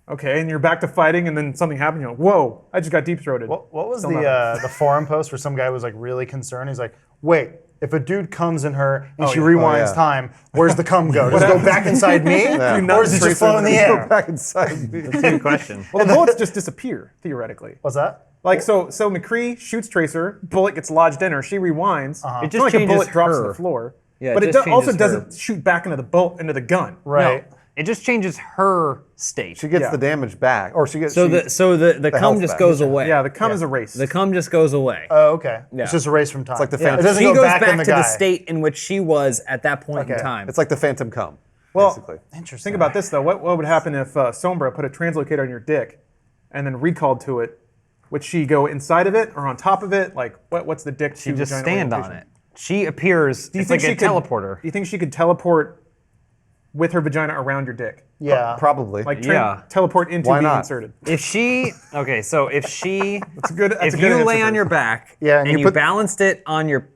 Okay, and you're back to fighting, and then something happened. You're like, whoa, I just got deep throated. What was the forum post where some guy was like really concerned? He's like, wait, if a dude comes in her and she rewinds time, where's the cum go? Does it go back inside me? Or does it just float in the air? Go back inside me. That's a good question. Well, the bullets just disappear, theoretically. What's that? Like, so McCree shoots Tracer, bullet gets lodged in her, she rewinds. It just It's not like a changes bullet drops to her. the floor. Yeah, but it it just also changes her. doesn't shoot back into the gun. Right. No, it just changes her state. She gets Yeah. the damage back, or she gets. So the cum health just back. goes away. Yeah, the cum is erased. The cum just goes away. Oh, okay. Yeah. It's just erased from time. It's like the It Phantom. doesn't She go goes back, in back the to guy. the state in which she was at that point in Okay. time. It's like the phantom cum. Well, basically. Interesting. think about this though. What would happen if Sombra put a translocator on your dick, and then recalled to it? Would she go inside of it or on top of it? Like, what's the dick? She just stand on it. She appears. It's like a teleporter. Do you think she could teleport with her vagina around your dick? Yeah. Probably. Like Yeah. teleport into Why being not? inserted. If she, okay, so if she, That's a good. That's if a good you answer lay on for your this. back, Yeah, and and you you put- balanced it on your,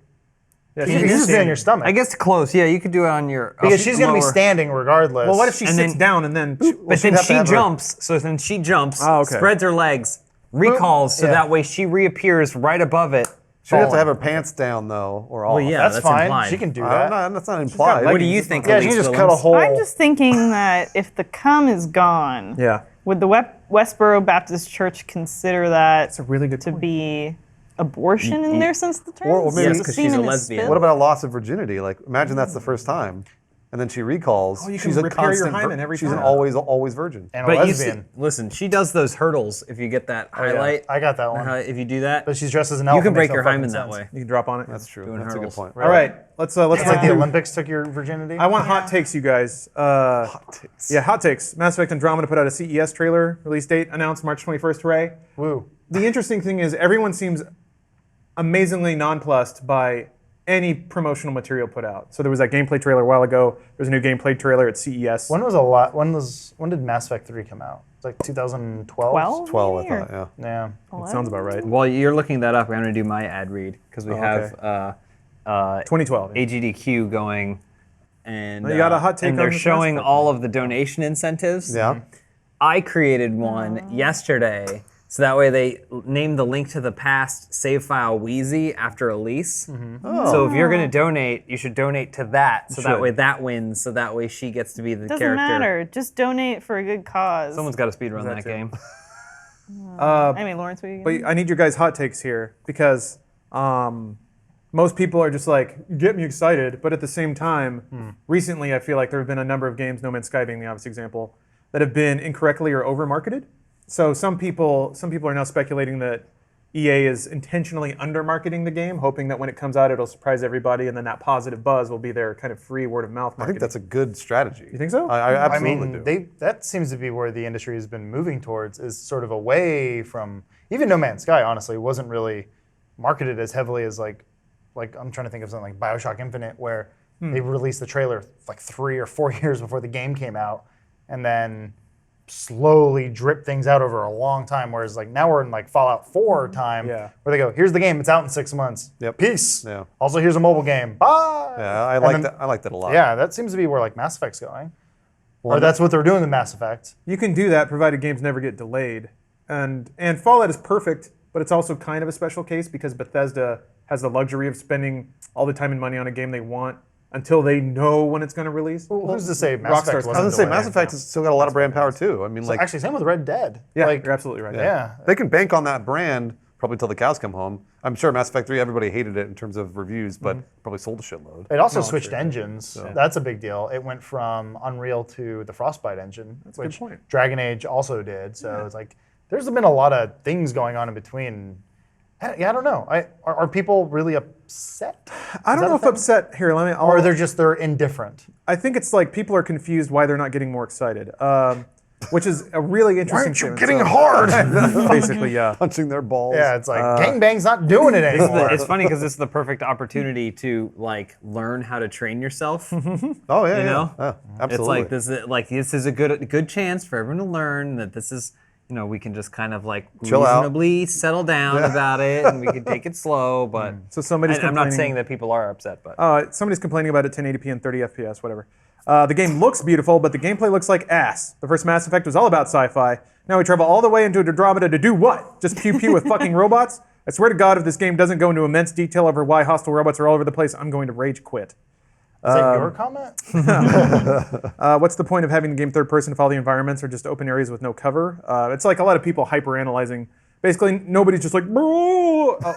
You can just be on your stomach. I guess close. Yeah, you could do it on your. because she's going to be lower. standing regardless. Well, what if she And sits then- down and then? But she'd then have to she have her- jumps. So then she jumps, Oh, okay. spreads her legs, recalls, so Yeah. that way she reappears right above it. She'd have to falling. have her pants down though, or off. Well, yeah, That's that's fine. implied. She can do I don't that. know, that's not implied. What do you think? Yeah, she can Elise just cut a Willems? hole. I'm just thinking that if the cum is gone, Yeah, would the Westboro Baptist Church consider that that's a really good to point. be abortion in their sense of the term? Or maybe- Since Yes, the 'cause she's a semen is lesbian. spilled? What about a loss of virginity? Like, imagine that's the first time, and then she recalls. Oh, you she's can a repair your constant hymen every She's time. an always virgin. and a But you see, lesbian. listen, she does those hurdles. If you get that highlight, I got that one. If you do that, But she's dressed as an you elf. can It break makes your no fucking hymen that sense. way. You can drop on it. That's true. Doing That's a good hurdles. point. All right, let's It's like the do- Olympics took your virginity. I want hot takes, you guys. Hot takes. Yeah, hot takes. Mass Effect Andromeda put out a CES trailer. Release date announced March 21st. Hooray! Woo. The interesting thing is everyone seems amazingly nonplussed by any promotional material put out. So there was that gameplay trailer a while ago. There's a new gameplay trailer at CES. When did Mass Effect 3 come out? It's like 2012. 12, I maybe, or thought. Yeah. Yeah. That sounds about right. While you're looking that up, I'm going to do my ad read because we have 2012. AGDQ going, and You got a hot take and on they're this showing Mass Effect? all of the donation incentives. Yeah. I created one yesterday, so that way they named the link to the past save file Wheezy after Elise. So if you're going to donate, you should donate to that, so that should. way that wins, so that way she gets to be the Doesn't character. matter. Just donate for a good cause. Someone's got to speedrun that too. game. I mean, Lawrence, what are you But I need your guys' hot takes here because most people are just like, you get me excited. But at the same time, recently I feel like there have been a number of games, No Man's Sky being the obvious example, that have been incorrectly or over-marketed. So some people are now speculating that EA is intentionally under-marketing the game, hoping that when it comes out it'll surprise everybody, and then that positive buzz will be their kind of free word-of-mouth I marketing. think that's a good strategy. You think so? I I absolutely mean, do. that seems to be where the industry has been moving towards, is sort of away from even No Man's Sky. Honestly, wasn't really marketed as heavily as like I'm trying to think of something like BioShock Infinite, where they released the trailer like 3 or 4 years before the game came out, and then slowly drip things out over a long time. Whereas like now we're in like Fallout 4 time, Yeah. where they go, here's the game, it's out in 6 months. Yep. Peace. Yeah. Also, here's a mobile game. Bye. Yeah, I And like then- that. I like that a lot. Yeah, that seems to be where like Mass Effect's going. Or that's what they're doing in Mass Effect. You can do that provided games never get delayed. And Fallout is perfect, but it's also kind of a special case because Bethesda has the luxury of spending all the time and money on a game they want until they know when it's going to release. Who's to say Mass Rockstar's Effect I was wasn't gonna say delayed? Mass Effect has still got a lot of brand power too. I mean, like Actually, same with Red Dead. Yeah, Like, you're absolutely right. yeah. they can bank on that brand probably till the cows come home. I'm sure Mass Effect 3, everybody hated it in terms of reviews, but probably sold a shitload. It also switched engines. That's a big deal. It went from Unreal to the Frostbite engine, a good which point. Dragon Age also did. So it's like there's been a lot of things going on in between. I don't know. Are people really upset? I don't know if upset here. Or they're indifferent. I think it's like people are confused why they're not getting more excited, which is a really interesting. Why aren't you statement. getting So- hard? Basically, yeah. Punching their balls. Yeah, it's like gangbang's not doing it anymore. It's funny because it's the perfect opportunity to like learn how to train yourself. Oh yeah, You yeah. know? Yeah, It's absolutely. like this is a good chance for everyone to learn that this is we can just kind of like Chill out. reasonably settle down about it, and we can take it slow. But So somebody's I'm not complaining- saying that people are upset, but Somebody's complaining about it 1080p and 30 FPS, whatever. The game looks beautiful, but the gameplay looks like ass. The first Mass Effect was all about sci-fi. Now we travel all the way into Andromeda to do what? Just pew pew with fucking robots? I swear to God, if this game doesn't go into immense detail over why hostile robots are all over the place, I'm going to rage quit. Is that your comment? What's the point of having the game third person if all the environments are just open areas with no cover? It's like a lot of people hyper-analyzing. Basically, nobody's just like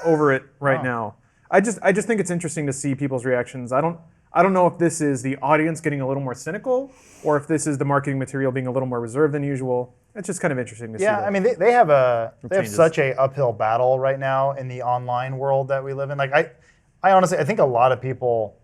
over it right now. I just think it's interesting to see people's reactions. I don't know if this is the audience getting a little more cynical, or if this is the marketing material being a little more reserved than usual. It's just kind of interesting to see. Yeah, that. I mean, they have changes. such a uphill battle right now in the online world that we live in. Like, I honestly, I think a lot of people,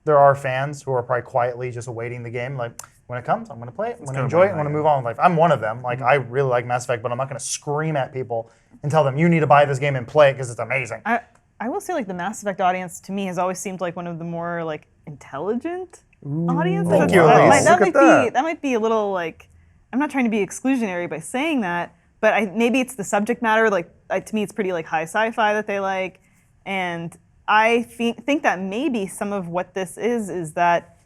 there are fans who are probably quietly just awaiting the game. Like, when it comes, I'm going to play it. I'm going to enjoy it. I'm going to move on with life. I'm one of them. Like, I really like Mass Effect, but I'm not going to scream at people and tell them, you need to buy this game and play it because it's amazing. I will say, like, the Mass Effect audience to me has always seemed like one of the more like intelligent audiences. Thank you, Elise. That Look might at be that might be a little like, I'm not trying to be exclusionary by saying that, but maybe it's the subject matter. Like, to me, it's pretty like high sci-fi that they like, and I think that maybe some of what this is that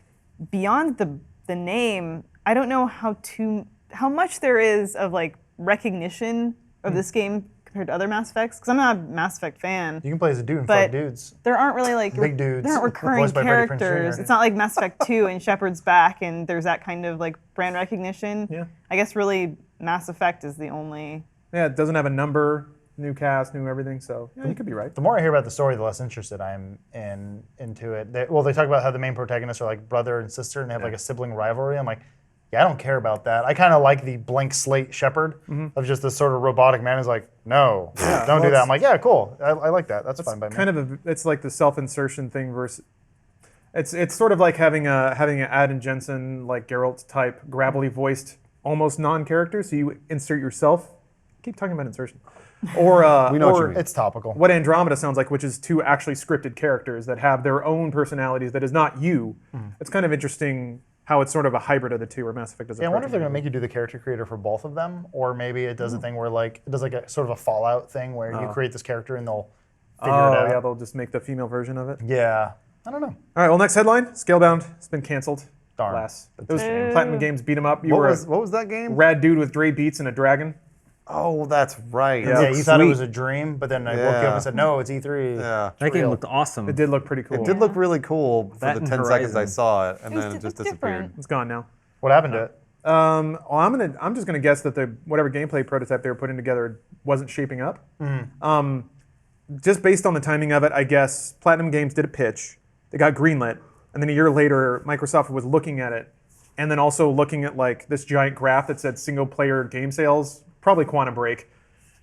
beyond the name, I don't know how much there is of like recognition of this game compared to other Mass Effects, because I'm not a Mass Effect fan. You can play as a dude and But fight dudes. there aren't really like Big dudes, there aren't recurring voiced by Freddie Prinze characters. Jr.. It's not like Mass Effect 2 and Shepard's back and there's that kind of like brand recognition. Yeah. I guess really Mass Effect is the only. Yeah, it doesn't have a number, new cast, new everything. So yeah, you could be right. The more I hear about the story, the less interested I am into it. They talk about how the main protagonists are like brother and sister, and they have like a sibling rivalry. I'm like, yeah, I don't care about that. I kind of like the blank slate Shepard of just this sort of robotic man who's like, no, don't do that. I'm like, yeah, cool. I like that. That's fine by me. Kind of it's like the self-insertion thing versus. It's sort of like having an Adam Jensen like Geralt type gravelly voiced almost non-character. So you insert yourself. Keep talking about insertion. Or We know what you or mean. It's topical. what Andromeda sounds like, which is two actually scripted characters that have their own personalities that is not you. It's kind of interesting how it's sort of a hybrid of the two, where Mass Effect does. Yeah, I wonder if they're going to make you do the character creator for both of them, or maybe it does a thing where like it does like a sort of a Fallout thing where you create this character and they'll figure it out. yeah, they'll just make the female version of it. Yeah. I don't know. All right, well, next headline: Scalebound. It's been canceled. Darn. It was Platinum Games beat 'em up. You What were was that game? a rad dude with Dre beats and a dragon. Oh, that's right. Yeah. Yeah, you thought it sweet. was a dream, but then I woke you up Yeah. and said, no, it's E3. Yeah. that game real. looked awesome. It did look pretty cool. It did look really cool for That the and 10 seconds I Horizon. saw it, and then it It's just different. disappeared. It's gone now. What happened to it? Well, I'm just gonna guess that the whatever gameplay prototype they were putting together wasn't shaping up. Just based on the timing of it, I guess Platinum Games did a pitch. They got greenlit, and then a year later, Microsoft was looking at it, and then also looking at like this giant graph that said single player game sales, probably Quantum Break,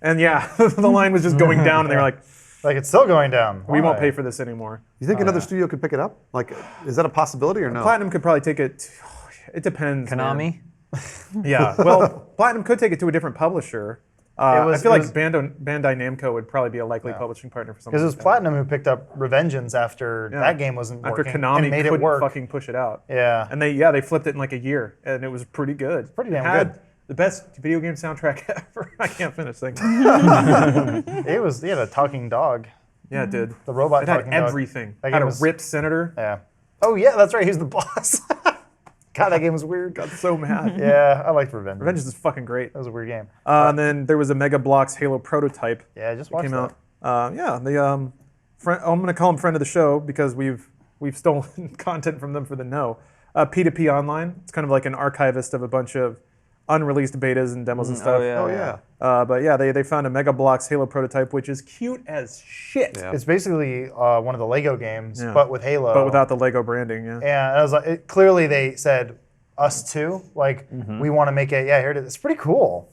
and yeah, the line was just going down, and they were like, Like, it's still going down. we won't Why? pay for this anymore. You think another studio could pick it up? Like, is that a possibility or no? Platinum could probably take it. It depends. Konami. Man. Yeah. Well, Platinum could take it to a different publisher. I was- feel it like was- Bandai Namco would probably be a likely publishing partner for something. Because it was like that. Platinum who picked up Revengeance after that game wasn't After working Konami and made couldn't it work. fucking push it out. Yeah. And they flipped it in like a year, and it was pretty good. Pretty damn It had good. The best video game soundtrack ever. I can't finish things. He had a talking dog. Yeah, it did. The robot It had talking dog. everything. That It had game a was- ripped senator. Yeah. Oh, yeah, that's right. He's the boss. God, that game was weird. Got so mad. Yeah, I liked Revengeance. Revenge is fucking great. That was a weird game. And then there was a Mega Bloks Halo prototype. Yeah, I just that watched came that. out. Yeah, the I'm gonna call him friend of the show because we've stolen content from them for the no. P2P Online. It's kind of like an archivist of a bunch of unreleased betas and demos and stuff. Oh, yeah. But yeah, they found a Mega Bloks Halo prototype, which is cute as shit. Yeah. It's basically one of the Lego games, Yeah. but with Halo. But without the Lego branding, yeah. And I was like, clearly they said, us too. Like, Mm-hmm. we want to make it. Yeah, here it is. It's pretty cool.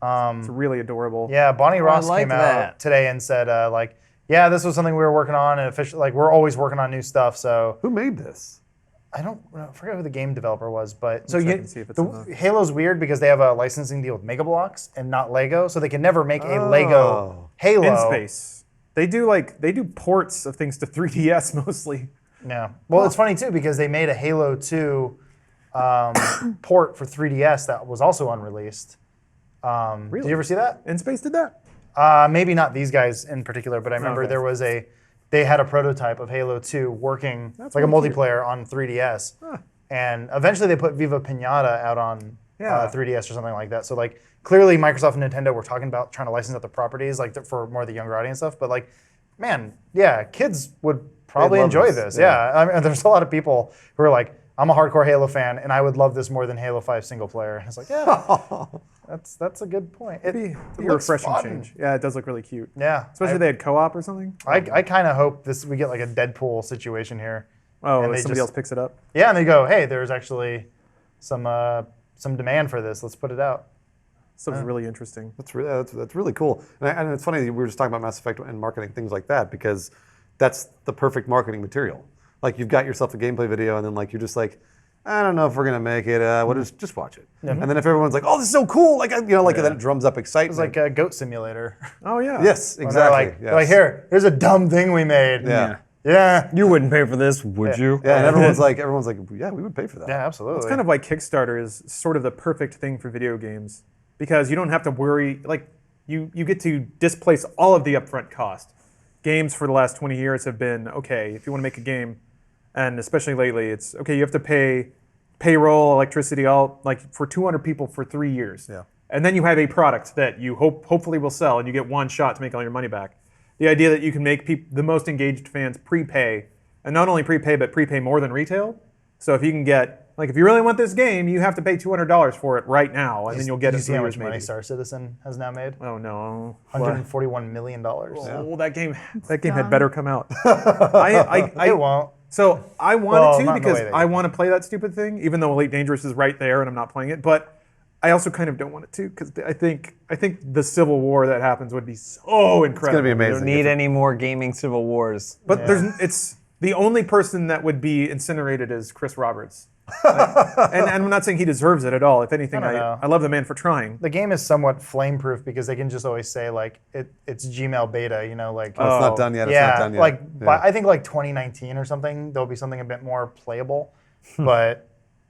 It's really adorable. Yeah, Bonnie Ross like came out that. today and said, like, yeah, this was something we were working on, and officially, like, we're always working on new stuff. So Who made this? I forget who the game developer was, but so check you, and see if it's in the- Halo's weird because they have a licensing deal with Mega Bloks and not Lego, so they can never make a Lego Oh. Halo. In space. They do ports of things to 3DS mostly. Yeah. Well, it's funny too because they made a Halo 2 port for 3DS that was also unreleased. Did you ever see that? In Space did that? Maybe not these guys in particular, but I remember Okay. they had a prototype of Halo 2 working like a really cute. multiplayer on 3DS. And eventually they put Viva Pinata out on Yeah. 3DS or something like that. So like clearly Microsoft and Nintendo were talking about trying to license out the properties like for more of the younger audience stuff. But like, man, yeah, kids would probably love enjoy this, this. Yeah. I mean, there's a lot of people who are like, I'm a hardcore Halo fan and I would love this more than Halo 5 single player. And it's like, yeah, that's a good point. It'd be a looks refreshing fun. change. Yeah, it does look really cute. Yeah. Especially if they had co-op or something. I kind of hope we get like a Deadpool situation here. Oh, and if they somebody just- else picks it up. Yeah, and they go, hey, there's actually some demand for this. Let's put it out. Stuff's really interesting. That's really cool. And it's funny, we were just talking about Mass Effect and marketing, things like that, because that's the perfect marketing material. Like, you've got yourself a gameplay video, and then like you're just like, I don't know if we're gonna make it. Just watch it. And then if everyone's like, oh, this is so cool, like then it drums up excitement. It's like a Goat Simulator. Oh yeah. yes, When exactly. they're like, here's a dumb thing we made. Yeah. Yeah. You wouldn't pay for this, would you? Yeah, and everyone's like, yeah, we would pay for that. Yeah, absolutely. It's kind of like Kickstarter is sort of the perfect thing for video games because you don't have to worry. Like you get to displace all of the upfront cost. Games for the last 20 years have been okay. If you want to make a game, and especially lately, it's okay. You have to pay payroll, electricity, all like for 200 people for 3 years. Yeah. And then you have a product that you hopefully will sell, and you get one shot to make all your money back. The idea that you can make the most engaged fans prepay, and not only prepay, but prepay more than retail. So if you can get, like, if you really want this game, you have to pay $200 for it right now, and then you'll get Did it you see in how 3 much years money maybe. Star Citizen has now made? Oh no! $141 million. Oh, that game had dumb. better come out. I It won't. So I Well, wanted not to in the way because that I you want to play that stupid thing, even though Elite Dangerous is right there and I'm not playing it. But I also kind of don't want it to because I think the Civil War that happens would be so incredible. It's gonna be amazing. Don't need any more gaming civil wars. But it's the only person that would be incinerated is Chris Roberts. and I'm not saying he deserves it at all. If anything, I don't know. I love the man for trying. The game is somewhat flame-proof because they can just always say like it's Gmail beta, like It's not done yet. It's yeah, not done yet. like Yeah. by, I think like 2019 or something, there'll be something a bit more playable. But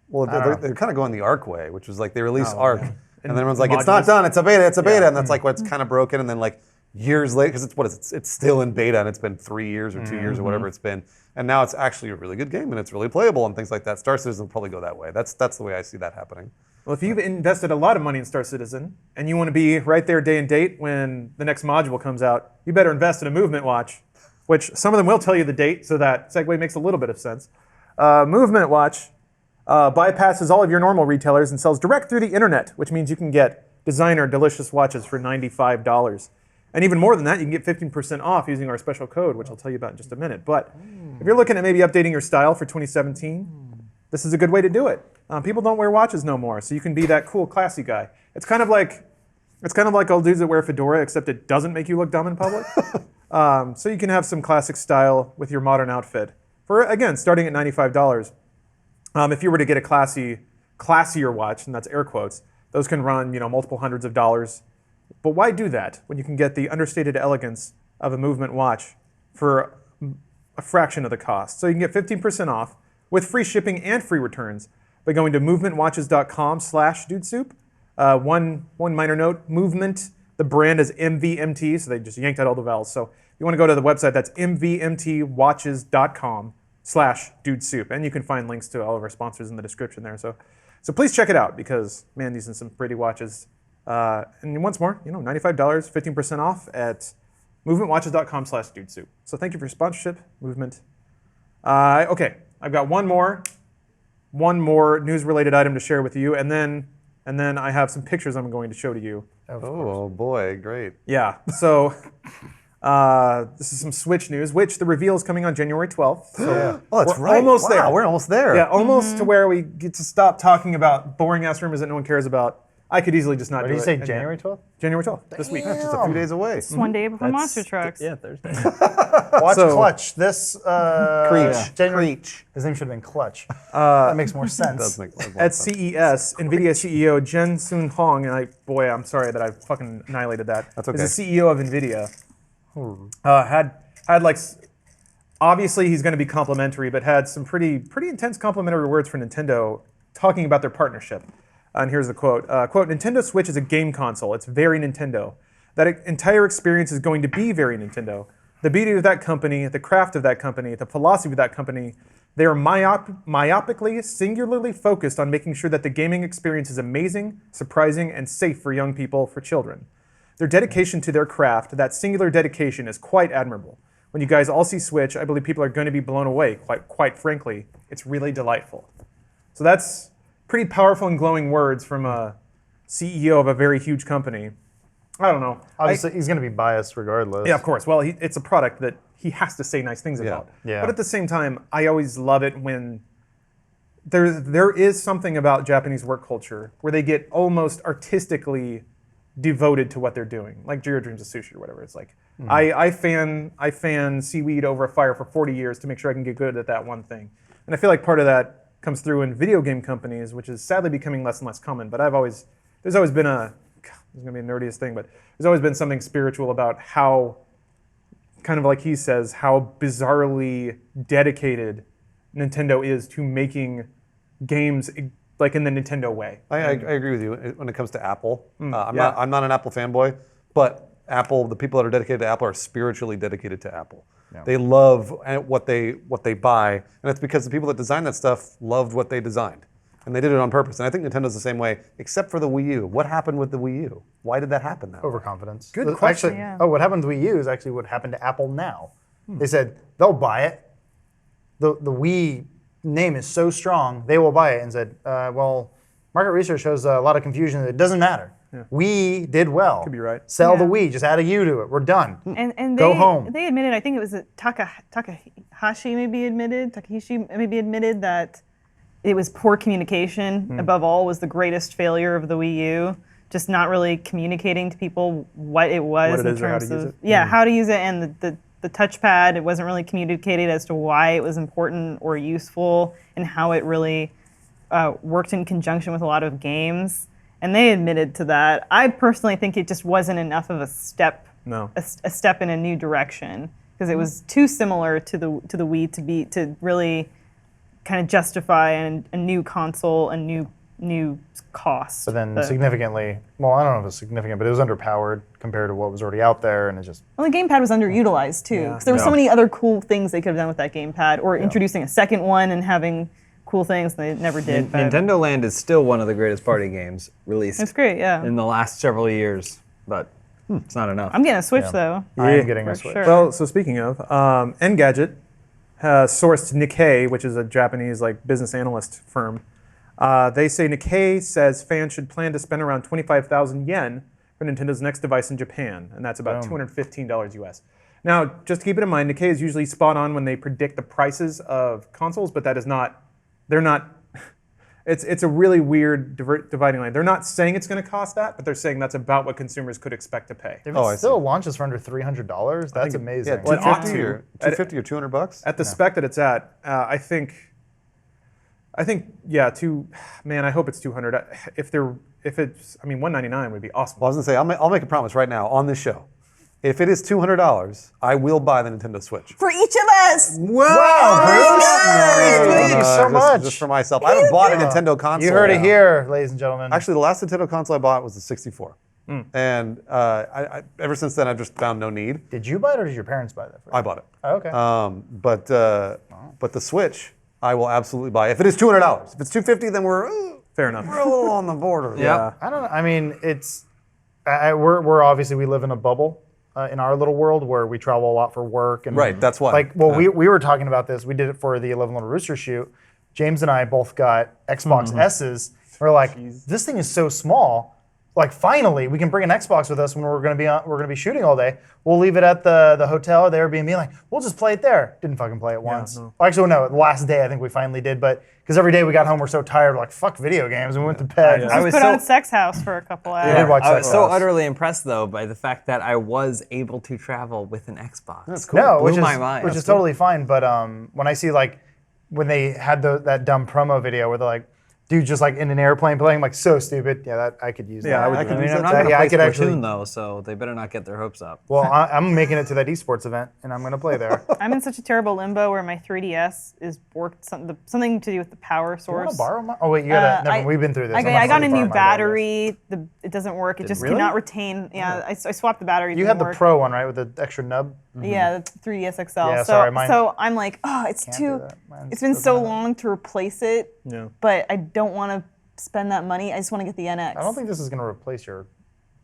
Well, don't they're, know. they're kind of going the ARC way, which was like they release Oh, ARC, man. and then everyone's like, it's not modules. done, it's a beta, and that's like what's kind of broken, and then like years later, because it's still in beta, and it's been 3 years or 2 years or whatever it's been, and now it's actually a really good game, and it's really playable and things like that. Star Citizen will probably go that way. That's the way I see that happening. Well, if you've invested a lot of money in Star Citizen and you want to be right there day and date when the next module comes out, you better invest in a Movement Watch, which some of them will tell you the date, so that segue makes a little bit of sense. Movement Watch bypasses all of your normal retailers and sells direct through the internet, which means you can get designer delicious watches for $95. And even more than that, you can get 15% off using our special code, which I'll tell you about in just a minute. But if you're looking at maybe updating your style for 2017, this is a good way to do it. People don't wear watches no more, so you can be that cool, classy guy. It's kind of like old dudes that wear a fedora, except it doesn't make you look dumb in public. So you can have some classic style with your modern outfit for, again, starting at $95. If you were to get a classier watch, and that's air quotes, those can run multiple hundreds of dollars. But why do that when you can get the understated elegance of a Movement watch for a fraction of the cost? So you can get 15% off with free shipping and free returns by going to movementwatches.com/dudesoup. One minor note, Movement, the brand is MVMT, so they just yanked out all the vowels. So you want to go to the website, that's mvmtwatches.com/dudesoup. And you can find links to all of our sponsors in the description there. So please check it out because, man, these are some pretty watches. And once more, $95, 15% off at movementwatches.com/dudesoup. So thank you for your sponsorship, Movement. Okay, I've got one more news-related item to share with you, and then I have some pictures I'm going to show to you. Oh boy, great. Yeah, so this is some Switch news, which the reveal is coming on January 12th. So Oh, that's we're right. almost Wow, there. We're almost there. Yeah, almost to where we get to stop talking about boring-ass rumors that no one cares about. I could easily just not what do did you it. say, And yeah. January 12th? January 12th, this week. It's just a few days away. It's one day before Monster Trucks. Yeah, Thursday. Watch So- Clutch. This Creech. January. Creech. His name should have been Clutch. That makes more sense. Does make more At sense. CES, NVIDIA CEO Jensen Huang, and I'm sorry that I fucking annihilated that. That's okay. Is the CEO of NVIDIA. Had like, obviously he's going to be complimentary, but had some pretty intense complimentary words for Nintendo talking about their partnership. And here's the quote. Quote, Nintendo Switch is a game console. It's very Nintendo. That entire experience is going to be very Nintendo. The beauty of that company, the craft of that company, the philosophy of that company, they are myopically, singularly focused on making sure that the gaming experience is amazing, surprising, and safe for young people, for children. Their dedication to their craft, that singular dedication, is quite admirable. When you guys all see Switch, I believe people are going to be blown away, quite frankly. It's really delightful. So that's pretty powerful and glowing words from a CEO of a very huge company. I don't know. Obviously, he's going to be biased regardless. Yeah, of course. Well, it's a product that he has to say nice things about. Yeah. But at the same time, I always love it when there is something about Japanese work culture where they get almost artistically devoted to what they're doing, like Jiro Dreams of Sushi or whatever. It's like I fan seaweed over a fire for 40 years to make sure I can get good at that one thing. And I feel like part of that comes through in video game companies, which is sadly becoming less and less common. But there's always been this is going to be the nerdiest thing, but there's always been something spiritual about how, kind of like he says, how bizarrely dedicated Nintendo is to making games like in the Nintendo way. I agree with you when it comes to Apple. I'm not an Apple fanboy, but Apple, the people that are dedicated to Apple are spiritually dedicated to Apple. Yeah. They love what they buy, and it's because the people that designed that stuff loved what they designed. And they did it on purpose. And I think Nintendo's the same way, except for the Wii U. What happened with the Wii U? Why did that happen that way? Overconfidence. Good question. Actually, what happened with Wii U is actually what happened to Apple now. They said they'll buy it. The Wii name is so strong, they will buy it. And said, well, market research shows a lot of confusion. It doesn't matter. Yeah. Wii did well. Could be right. Sell the Wii. Just add a U to it. We're done. And Go home. They admitted, I think it was Takahashi maybe admitted that it was poor communication. Above all, was the greatest failure of the Wii U. Just not really communicating to people what it was in terms of how to use it, and the touchpad. It wasn't really communicated as to why it was important or useful, and how it really worked in conjunction with a lot of games. And they admitted to that. I personally think it just wasn't enough of a step, a step in a new direction, because it was too similar to the Wii to really kind of justify a new console, a new cost. But then significantly, well, I don't know if it's significant, but it was underpowered compared to what was already out there, and it just... Well, the gamepad was underutilized too, because there were so many other cool things they could have done with that gamepad, or introducing a second one and having cool things they never did. Nintendo Land is still one of the greatest party games released. It's great, in the last several years, but it's not enough. I'm getting a Switch though. I am getting a Switch. Sure. Well, so speaking of, Engadget has sourced Nikkei, which is a Japanese business analyst firm. They say Nikkei says fans should plan to spend around 25,000 yen for Nintendo's next device in Japan, and that's about $215 US. Now, just to keep it in mind, Nikkei is usually spot on when they predict the prices of consoles, but that is not, they're not, it's a really weird dividing line. They're not saying it's going to cost that, but they're saying that's about what consumers could expect to pay. If it still launches for under $300, that's amazing. Yeah, $250 or $200? At the spec that it's at, I think, man, I hope it's 200. If it's, $199 would be awesome. Well, I was going to say, I'll make a promise right now on this show. If it is $200, I will buy the Nintendo Switch. For each of us! Wow, Bruce! Thank you so much. Just for myself. I haven't bought a Nintendo console. You heard it here, ladies and gentlemen. Actually, the last Nintendo console I bought was the 64. And I ever since then, I've just found no need. Did you buy it, or did your parents buy that for you? I bought it. Oh, okay. But the Switch, I will absolutely buy. If it is $200. If it's $250, then we're fair enough. We're a little on the border. Yeah. I don't know. I mean, it's we're obviously, we live in a bubble in our little world where we travel a lot for work, and right. That's why. We were talking about this. We did it for the 11 Little Rooster shoot. James and I both got Xbox S's. We're like, this thing is so small. Like, finally, we can bring an Xbox with us when we're going to be shooting all day. We'll leave it at the hotel or the Airbnb. Like, we'll just play it there. Didn't fucking play it once. No. Well, actually, no. The last day, I think we finally did. But because every day we got home, we're so tired. We're like, fuck video games. And we went to bed. I was put on Sex House for a couple hours. We did watch I was Sex so House. utterly impressed, though, by the fact that I was able to travel with an Xbox. That's cool. No, Blew my mind. which is totally fine. But when I see when they had that dumb promo video where they're like, Dude, just like in an airplane playing, like so stupid. Yeah, that I could use Yeah, that. I would I use mean, that I'm not too. going to Yeah, I play could Splatoon actually- though, so they better not get their hopes up. Well, I'm making it to that esports event, and I'm gonna play there. I'm in such a terrible limbo where my 3DS is borked something to do with the power You want source. to borrow my? Oh wait, you gotta. Never, we've been through this. I'm not I got a letting you new borrow mine, I guess. battery. It doesn't work. It just really? cannot retain. Yeah, I swapped the battery. it You didn't had the work. Pro one, right, with the extra nub? Yeah, the 3DS XL. Yeah, so, sorry, mine so I'm like, oh, it's can't too. do that. Mine It's been doesn't so have it. long to replace it. Yeah. But I don't want to spend that money. I just want to get the NX. I don't think this is gonna replace your.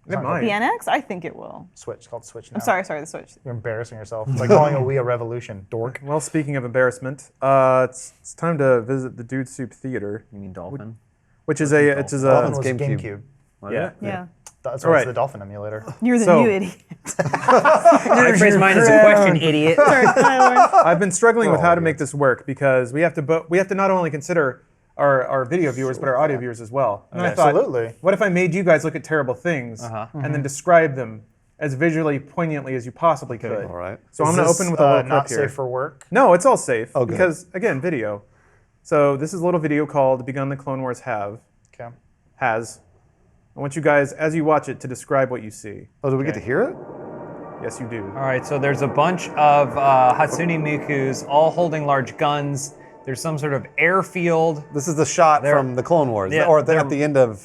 It's It not called the might. NX. I think it will. Switch. It's called Switch now. I'm sorry, the Switch. You're embarrassing yourself. It's like calling a Wii a revolution, dork. Well, speaking of embarrassment, it's time to visit the Dude Soup Theater, You mean Dolphin? which is a Dolphin was GameCube. GameCube. yeah. Yeah. That's All why right. it's the Dolphin emulator. You're the So- new idiot. I phrased mine as a question, idiot. Sorry, Tyler. I've been struggling with Oh, how to yes. make this work because we have to not only consider our video viewers but our audio viewers as well. And I thought, Absolutely. what if I made you guys look at terrible things and then describe them as visually poignantly as you possibly could? All right. So I'm Is going to this, open with a little clip not here. safe for work. No, it's all safe Oh, good. because again, video. So this is a little video called "Begun the Clone Wars Okay. Has." I want you guys, as you watch it, to describe what you see. Oh, do we get to hear it? Yes, you do. All right, so there's a bunch of Hatsune Mikus all holding large guns. There's some sort of airfield. This is the shot They're- from the Clone Wars, Yeah, or they're- at the end of.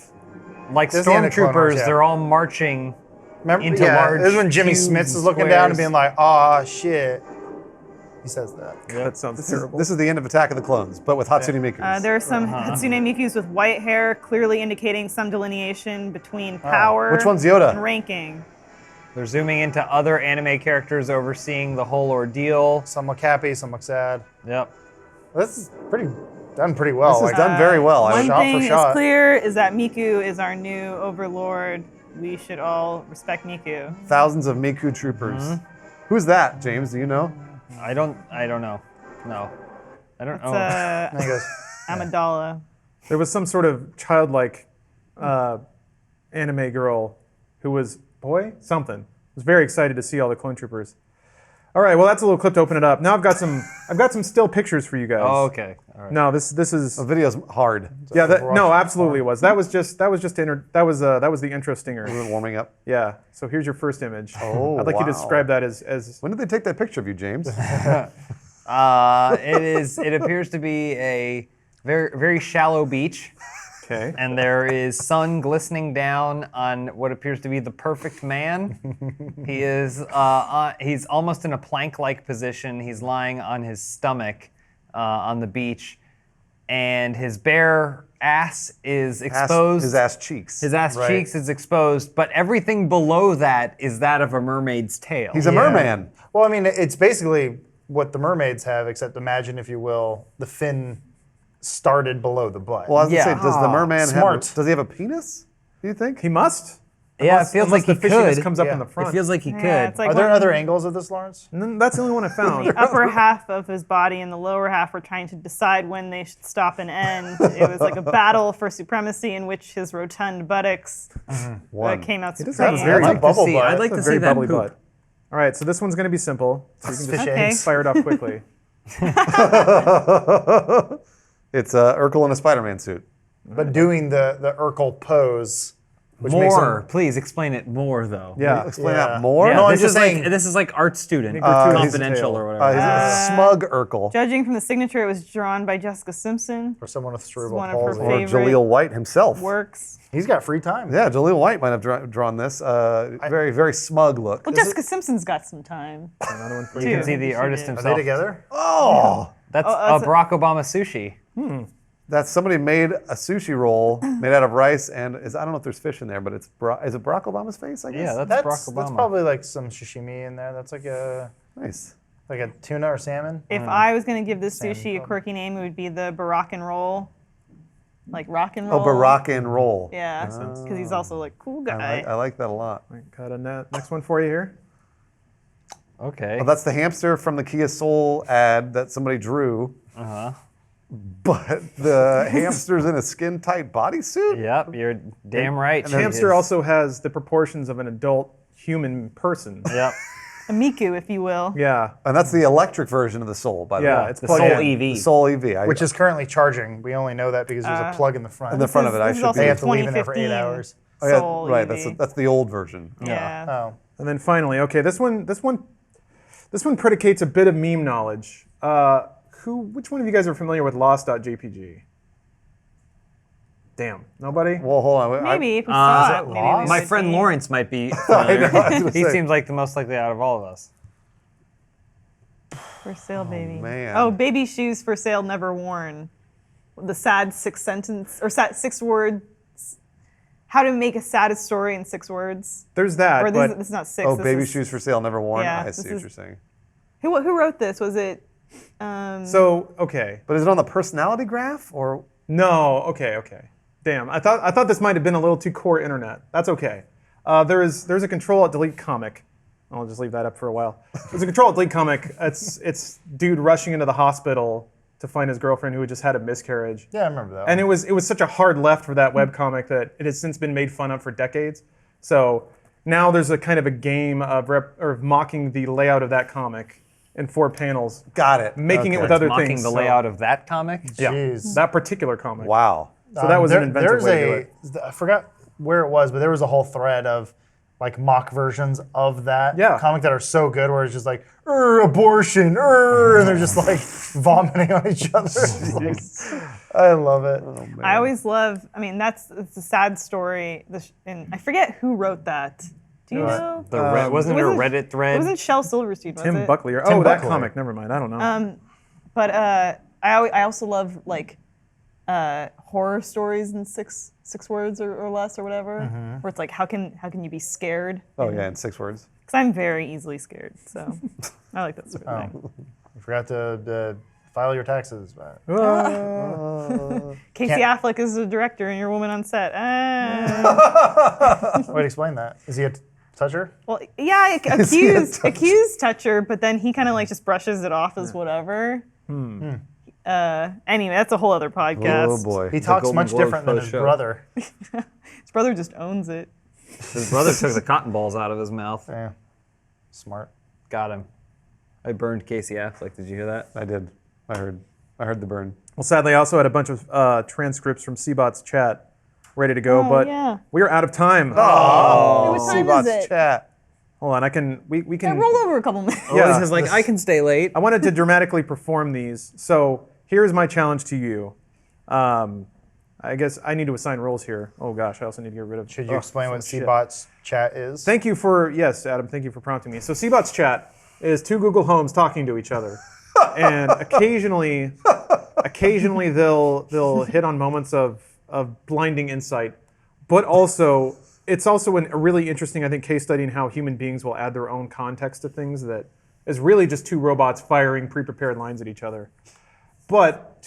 Like This is the end of Clone Wars, stormtroopers, yeah. they're all marching. Remember, Into large this is when Jimmy cubes Smits is and looking down and squares. being like, "Ah, shit." He says that. That sounds terrible. This is the end of Attack of the Clones, but with Hatsune Mikus. There are some Hatsune Mikus with white hair, clearly indicating some delineation between power Which one's Yoda? and ranking. They're zooming into other anime characters overseeing the whole ordeal. Some look happy, some look sad. Yep. This is done pretty well. This is like, done very well. One shot for thing is shot. clear is that Miku is our new overlord. We should all respect Miku. Thousands of Miku troopers. Who's that, James? Do you know? I don't know. No. I don't It's know. And he goes, Amidala. There was some sort of childlike anime girl who was something. Was very excited to see all the clone troopers. All right, well that's a little clip to open it up. Now I've got some still pictures for you guys. Oh, okay. All right. No, this is The video's hard. yeah. Overwatch. No, absolutely it was. That was the intro stinger. We're warming up. Yeah. So here's your first image. Oh, I'd like you to wow. describe that as When did they take that picture of you, James? It appears to be a very, very shallow beach. okay. And there is sun glistening down on what appears to be the perfect man. He is he's almost in a plank-like position. He's lying on his stomach on the beach, and his bare ass is exposed. His ass cheeks. His ass Right. cheeks is exposed, but everything below that is that of a mermaid's tail. He's a merman. well, I mean, it's basically what the mermaids have, except imagine, if you will, the fin started below the butt. Well, I was gonna Yeah. say, does the merman Smart. have? Does he have a penis? Do you think? he must. yeah, it feels Unless like the he fishiness could. comes up Yeah. in the front. It feels like he could. Yeah, it's like Are there when other angles of this, Lawrence? And then that's the only one I found. the upper half of his body and the lower half were trying to decide when they should stop and end. It was like a battle for supremacy in which his rotund buttocks came out does have a supreme. very- That's a like to bubble see- butt. I'd like It's to a very see that bubbly poop. butt. All right, so this one's going to be simple. So you can just Fish Okay. eggs. fire it off quickly. It's Urkel in a Spider-Man suit. But doing the Urkel pose, which makes More, him, please explain it more though. Yeah. Explain Yeah. that more. Yeah, No, I'm this just is saying- like this is like art student gratuitous confidential detail. or whatever. He's a smug Urkel. Judging from the signature, it was drawn by Jessica Simpson. for someone with cerebral one of her palsy. Or favorite Jaleel White himself. works. He's got free time. Yeah, Jaleel White might have drawn this. Very, very smug look. Well, Jessica Simpson's got some time. Another one for You you. can see the She artist did. Are himself. they together? Oh, That's that's Barack Obama sushi. that's somebody made a sushi roll made out of rice and I don't know if there's fish in there, but is it Barack Obama's face? I guess. Yeah, that's That's Barack Obama. that's probably like some sashimi in there. That's like a nice. tuna or salmon. If I was going to give this Same sushi a problem. quirky name, it would be the Barack and Roll. Like rock and roll. Oh, Barack and roll. Yeah, because he's also like cool I guy. like that a lot. Got a next one for you here. Okay. Well, that's the hamster from the Kia Soul ad that somebody drew. But the hamster's in a skin-tight bodysuit? Yep, you're damn right. The hamster also has the proportions of an adult human person. Yep. A Miku, if you will. Yeah. And that's the electric version of the Soul, by the way. Yeah, it's The plugged Soul in. EV. The Soul EV. Which is currently charging. We only know that because there's a plug in the front. in the front of it. I This is should also They be. have to leave in there for 8 2015 hours. Oh, yeah, Soul right. EV. That's the old version. Yeah. Oh. And then finally, okay, this one predicates a bit of meme knowledge. Which one of you guys are familiar with Lost.jpg? Damn, nobody? Well, hold on. Maybe if we saw it, maybe we My would friend be. Lawrence might be. I know, I was gonna He say. seems like the most likely out of all of us. For sale, baby. man. Oh, baby shoes for sale, never worn. The sad 6 words. How to make a sad story in 6 words. There's that, Or but this is not 6. Oh, this baby is- shoes for sale, never worn. Yeah, I this see what is- you're saying. Who wrote this? Was it? so okay. But is it on the personality graph or? No, okay. Damn, I thought this might have been a little too core internet. That's okay. There's a control at delete comic. I'll just leave that up for a while. There's a control at delete comic. It's dude rushing into the hospital to find his girlfriend who had just had a miscarriage. Yeah, I remember that. And it was such a hard left for that webcomic that it has since been made fun of for decades. So now there's a kind of a game of mocking the layout of that comic in 4 panels, Got it. making it Okay. with other Mocking things. the so- layout of that comic. Jeez. that particular comic. Wow. So that was an inventive there's way to do it. I forgot where it was, but there was a whole thread of like mock versions of that Yeah. comic that are so good where it's just like, abortion, and they're just like vomiting on each other. It's like, I love it. I always love. I mean, it's a sad story. And I forget who wrote that. Do you know? Wasn't there a wasn't- Reddit thread? It wasn't Shel Silverstein, was Tim it? Buckley. Tim That Buckley. comic. Never mind. I don't know. But I also love like horror stories in six words or less or whatever, where it's like how can you be scared? Oh yeah, in 6 words. Because I'm very easily scared, so I like that sort of thing. You forgot to file your taxes. But Casey Affleck is the director and you're a woman on set. wait, explain that. Is he a toucher? Well, yeah, accused toucher, but then he kind of like just brushes it off as whatever. Anyway, that's a whole other podcast. Oh boy. He talks Golden much Globes different than his post-show. brother. His brother just owns it. His brother took the cotton balls out of his mouth. Yeah. Smart. Got him. I burned Casey Affleck. Did you hear that? I did. I heard the burn. Well, sadly, I also had a bunch of transcripts from Seabot's chat ready to go, but yeah. we are out of time. What time is Seabot's it? chat. Hold on, we can. Roll over a couple minutes. Yeah. Because like I can stay late. I wanted to dramatically perform these, so here's my challenge to you. I guess I need to assign roles here. Oh gosh, I also need to get rid of. Should you explain what shit. Seabot's chat is? Thank you yes, Adam. Thank you for prompting me. So Seabot's chat is 2 Google Homes talking to each other, and occasionally they'll hit on moments of blinding insight, but also it's also a really interesting, I think, case study in how human beings will add their own context to things that is really just 2 robots firing pre-prepared lines at each other. But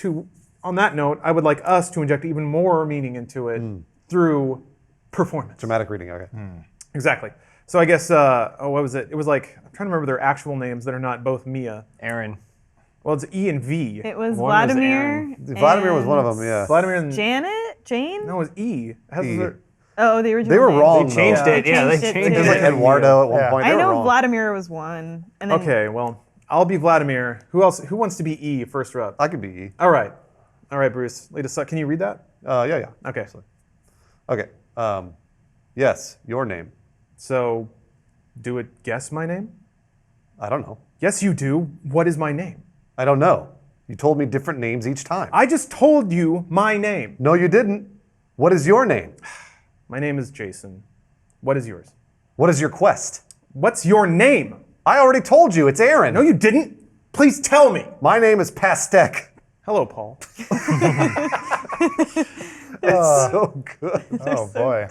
on that note, I would like us to inject even more meaning into it through performance. Dramatic reading. Okay. Exactly. So I guess, what was it? It was like, I'm trying to remember their actual names that are not both Mia. Aaron. Well, it's E and V. It was One was Vladimir. Aaron. Vladimir was one of them. Yeah. Vladimir and Jane? no, it was E. It has E. their- Oh, the original. They were name. wrong. They changed though. it. Yeah, they changed it, changed they It was like did. Eduardo at one Yeah. point. I They were know wrong. Vladimir was one. And then Okay, well, I'll be Vladimir. Who else? Who wants to be E first rep? I could be E. All right, Bruce. Lead us up. Can you read that? Yeah. Okay. Okay. Yes, your name. So, do it. Guess my name. I don't know. Yes, you do. What is my name? I don't know. You told me different names each time. I just told you my name. No, you didn't. What is your name? My name is Jason. What is yours? What is your quest? What's your name? I already told you. It's Aaron. No, you didn't. Please tell me. My name is Pastek. Hello, Paul. It's so good. Oh boy.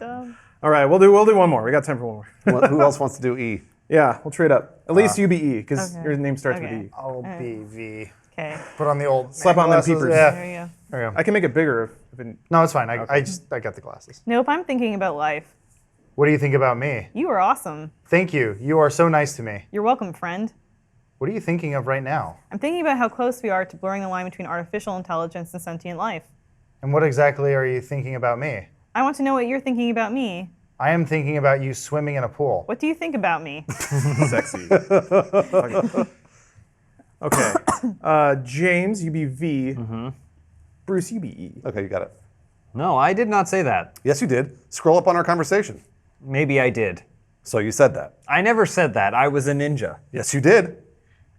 All right, we'll do one more. We got time for one more. Who else wants to do E? Yeah, we'll trade up. At least you be E, because Okay. your name starts Okay. with E. I'll be V. Okay. Put on the old Slap man on them glasses. peepers. Yeah. There you go. There we go. I can make it bigger if it, No, it's fine. I got the glasses. Nope, I'm thinking about life. What do you think about me? You are awesome. Thank you. You are so nice to me. You're welcome, friend. What are you thinking of right now? I'm thinking about how close we are to blurring the line between artificial intelligence and sentient life. And what exactly are you thinking about me? I want to know what you're thinking about me. I am thinking about you swimming in a pool. What do you think about me? Sexy. Okay. James, you be V. Bruce, you be E. Okay, you got it. No, I did not say that. Yes, you did. Scroll up on our conversation. Maybe I did. So you said that. I never said that. I was a ninja. Yes, you did.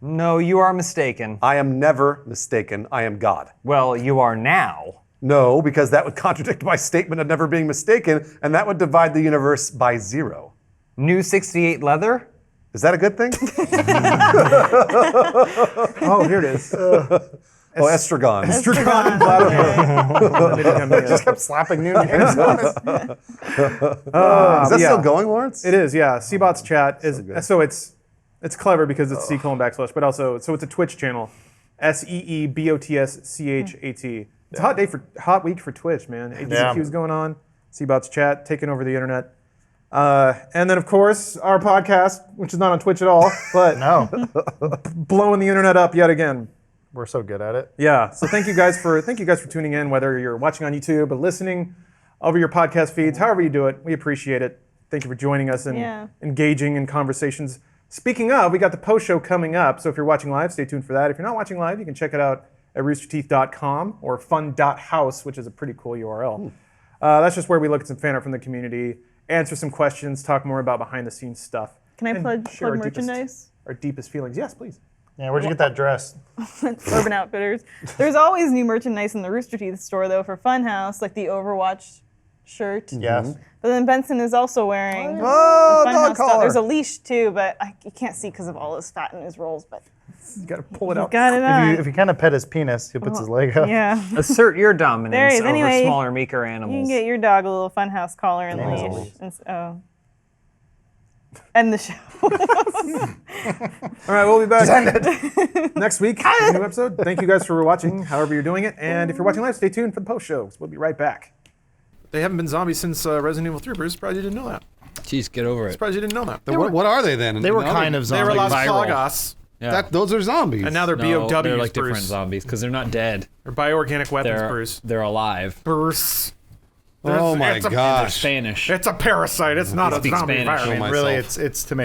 No, you are mistaken. I am never mistaken. I am God. Well, you are now. No, because that would contradict my statement of never being mistaken, and that would divide the universe by 0. New 68 leather? Is that a good thing? Oh, here it is. Estragon. Estragon Vladimir. Just kept slapping new names on it. Is that still going, Lawrence? It is, yeah. Cbot's chat is so it's clever because it's C:// but also so it's a Twitch channel, SEEBOTSCHAT. It's a hot week for Twitch, man. AGCQ's going on. Cbot's chat taking over the internet, and then of course our podcast, which is not on Twitch at all, but No, blowing the internet up yet again. we're so good at it. Yeah. So thank you guys for tuning in, whether you're watching on YouTube or listening over your podcast feeds, however you do it. We appreciate it. Thank you for joining us and engaging in conversations. Speaking of, we got the post show coming up. So if you're watching live, stay tuned for that. If you're not watching live, you can check it out at roosterteeth.com or fun.house, which is a pretty cool URL. That's just where we look at some fan art from the community, answer some questions, talk more about behind the scenes stuff. Can I and plug share our merchandise? Our deepest feelings. Yes, please. Yeah, where'd you get that dress? Urban Outfitters. There's always new merchandise in the Rooster Teeth store, though, for Funhaus, like the Overwatch shirt. Yes. But then Benson is also wearing Oh, the dog Funhaus stuff. collar. There's a leash, too, but you can't see because of all his fat in his rolls. But You got to pull it out. got it on. If you kind of pet his penis, he puts his leg up. Yeah. Assert your There dominance he is. over Anyway, smaller, meeker You can animals. get your dog a little Funhaus collar and leash. And, end the show. All right, we'll be back next week with a new episode. Thank you guys for watching, however you're doing it. And if you're watching live, stay tuned for the post shows. We'll be right back. They haven't been zombies since Resident Evil 3, Bruce. Surprised you didn't know that. Jeez, get over it. Surprised you didn't know that. What are they then? They were kind of They were zombies. Las viral. Plagas, Yeah. Those are zombies. and now they're No, BOWs, they're like different Bruce. zombies because they're not dead. They're bioorganic weapons, They're Bruce. they're alive. Bruce. oh my it's a- gosh. Spanish. It's a parasite. It's not a speak zombie Spanish. virus. Really, it's tomato.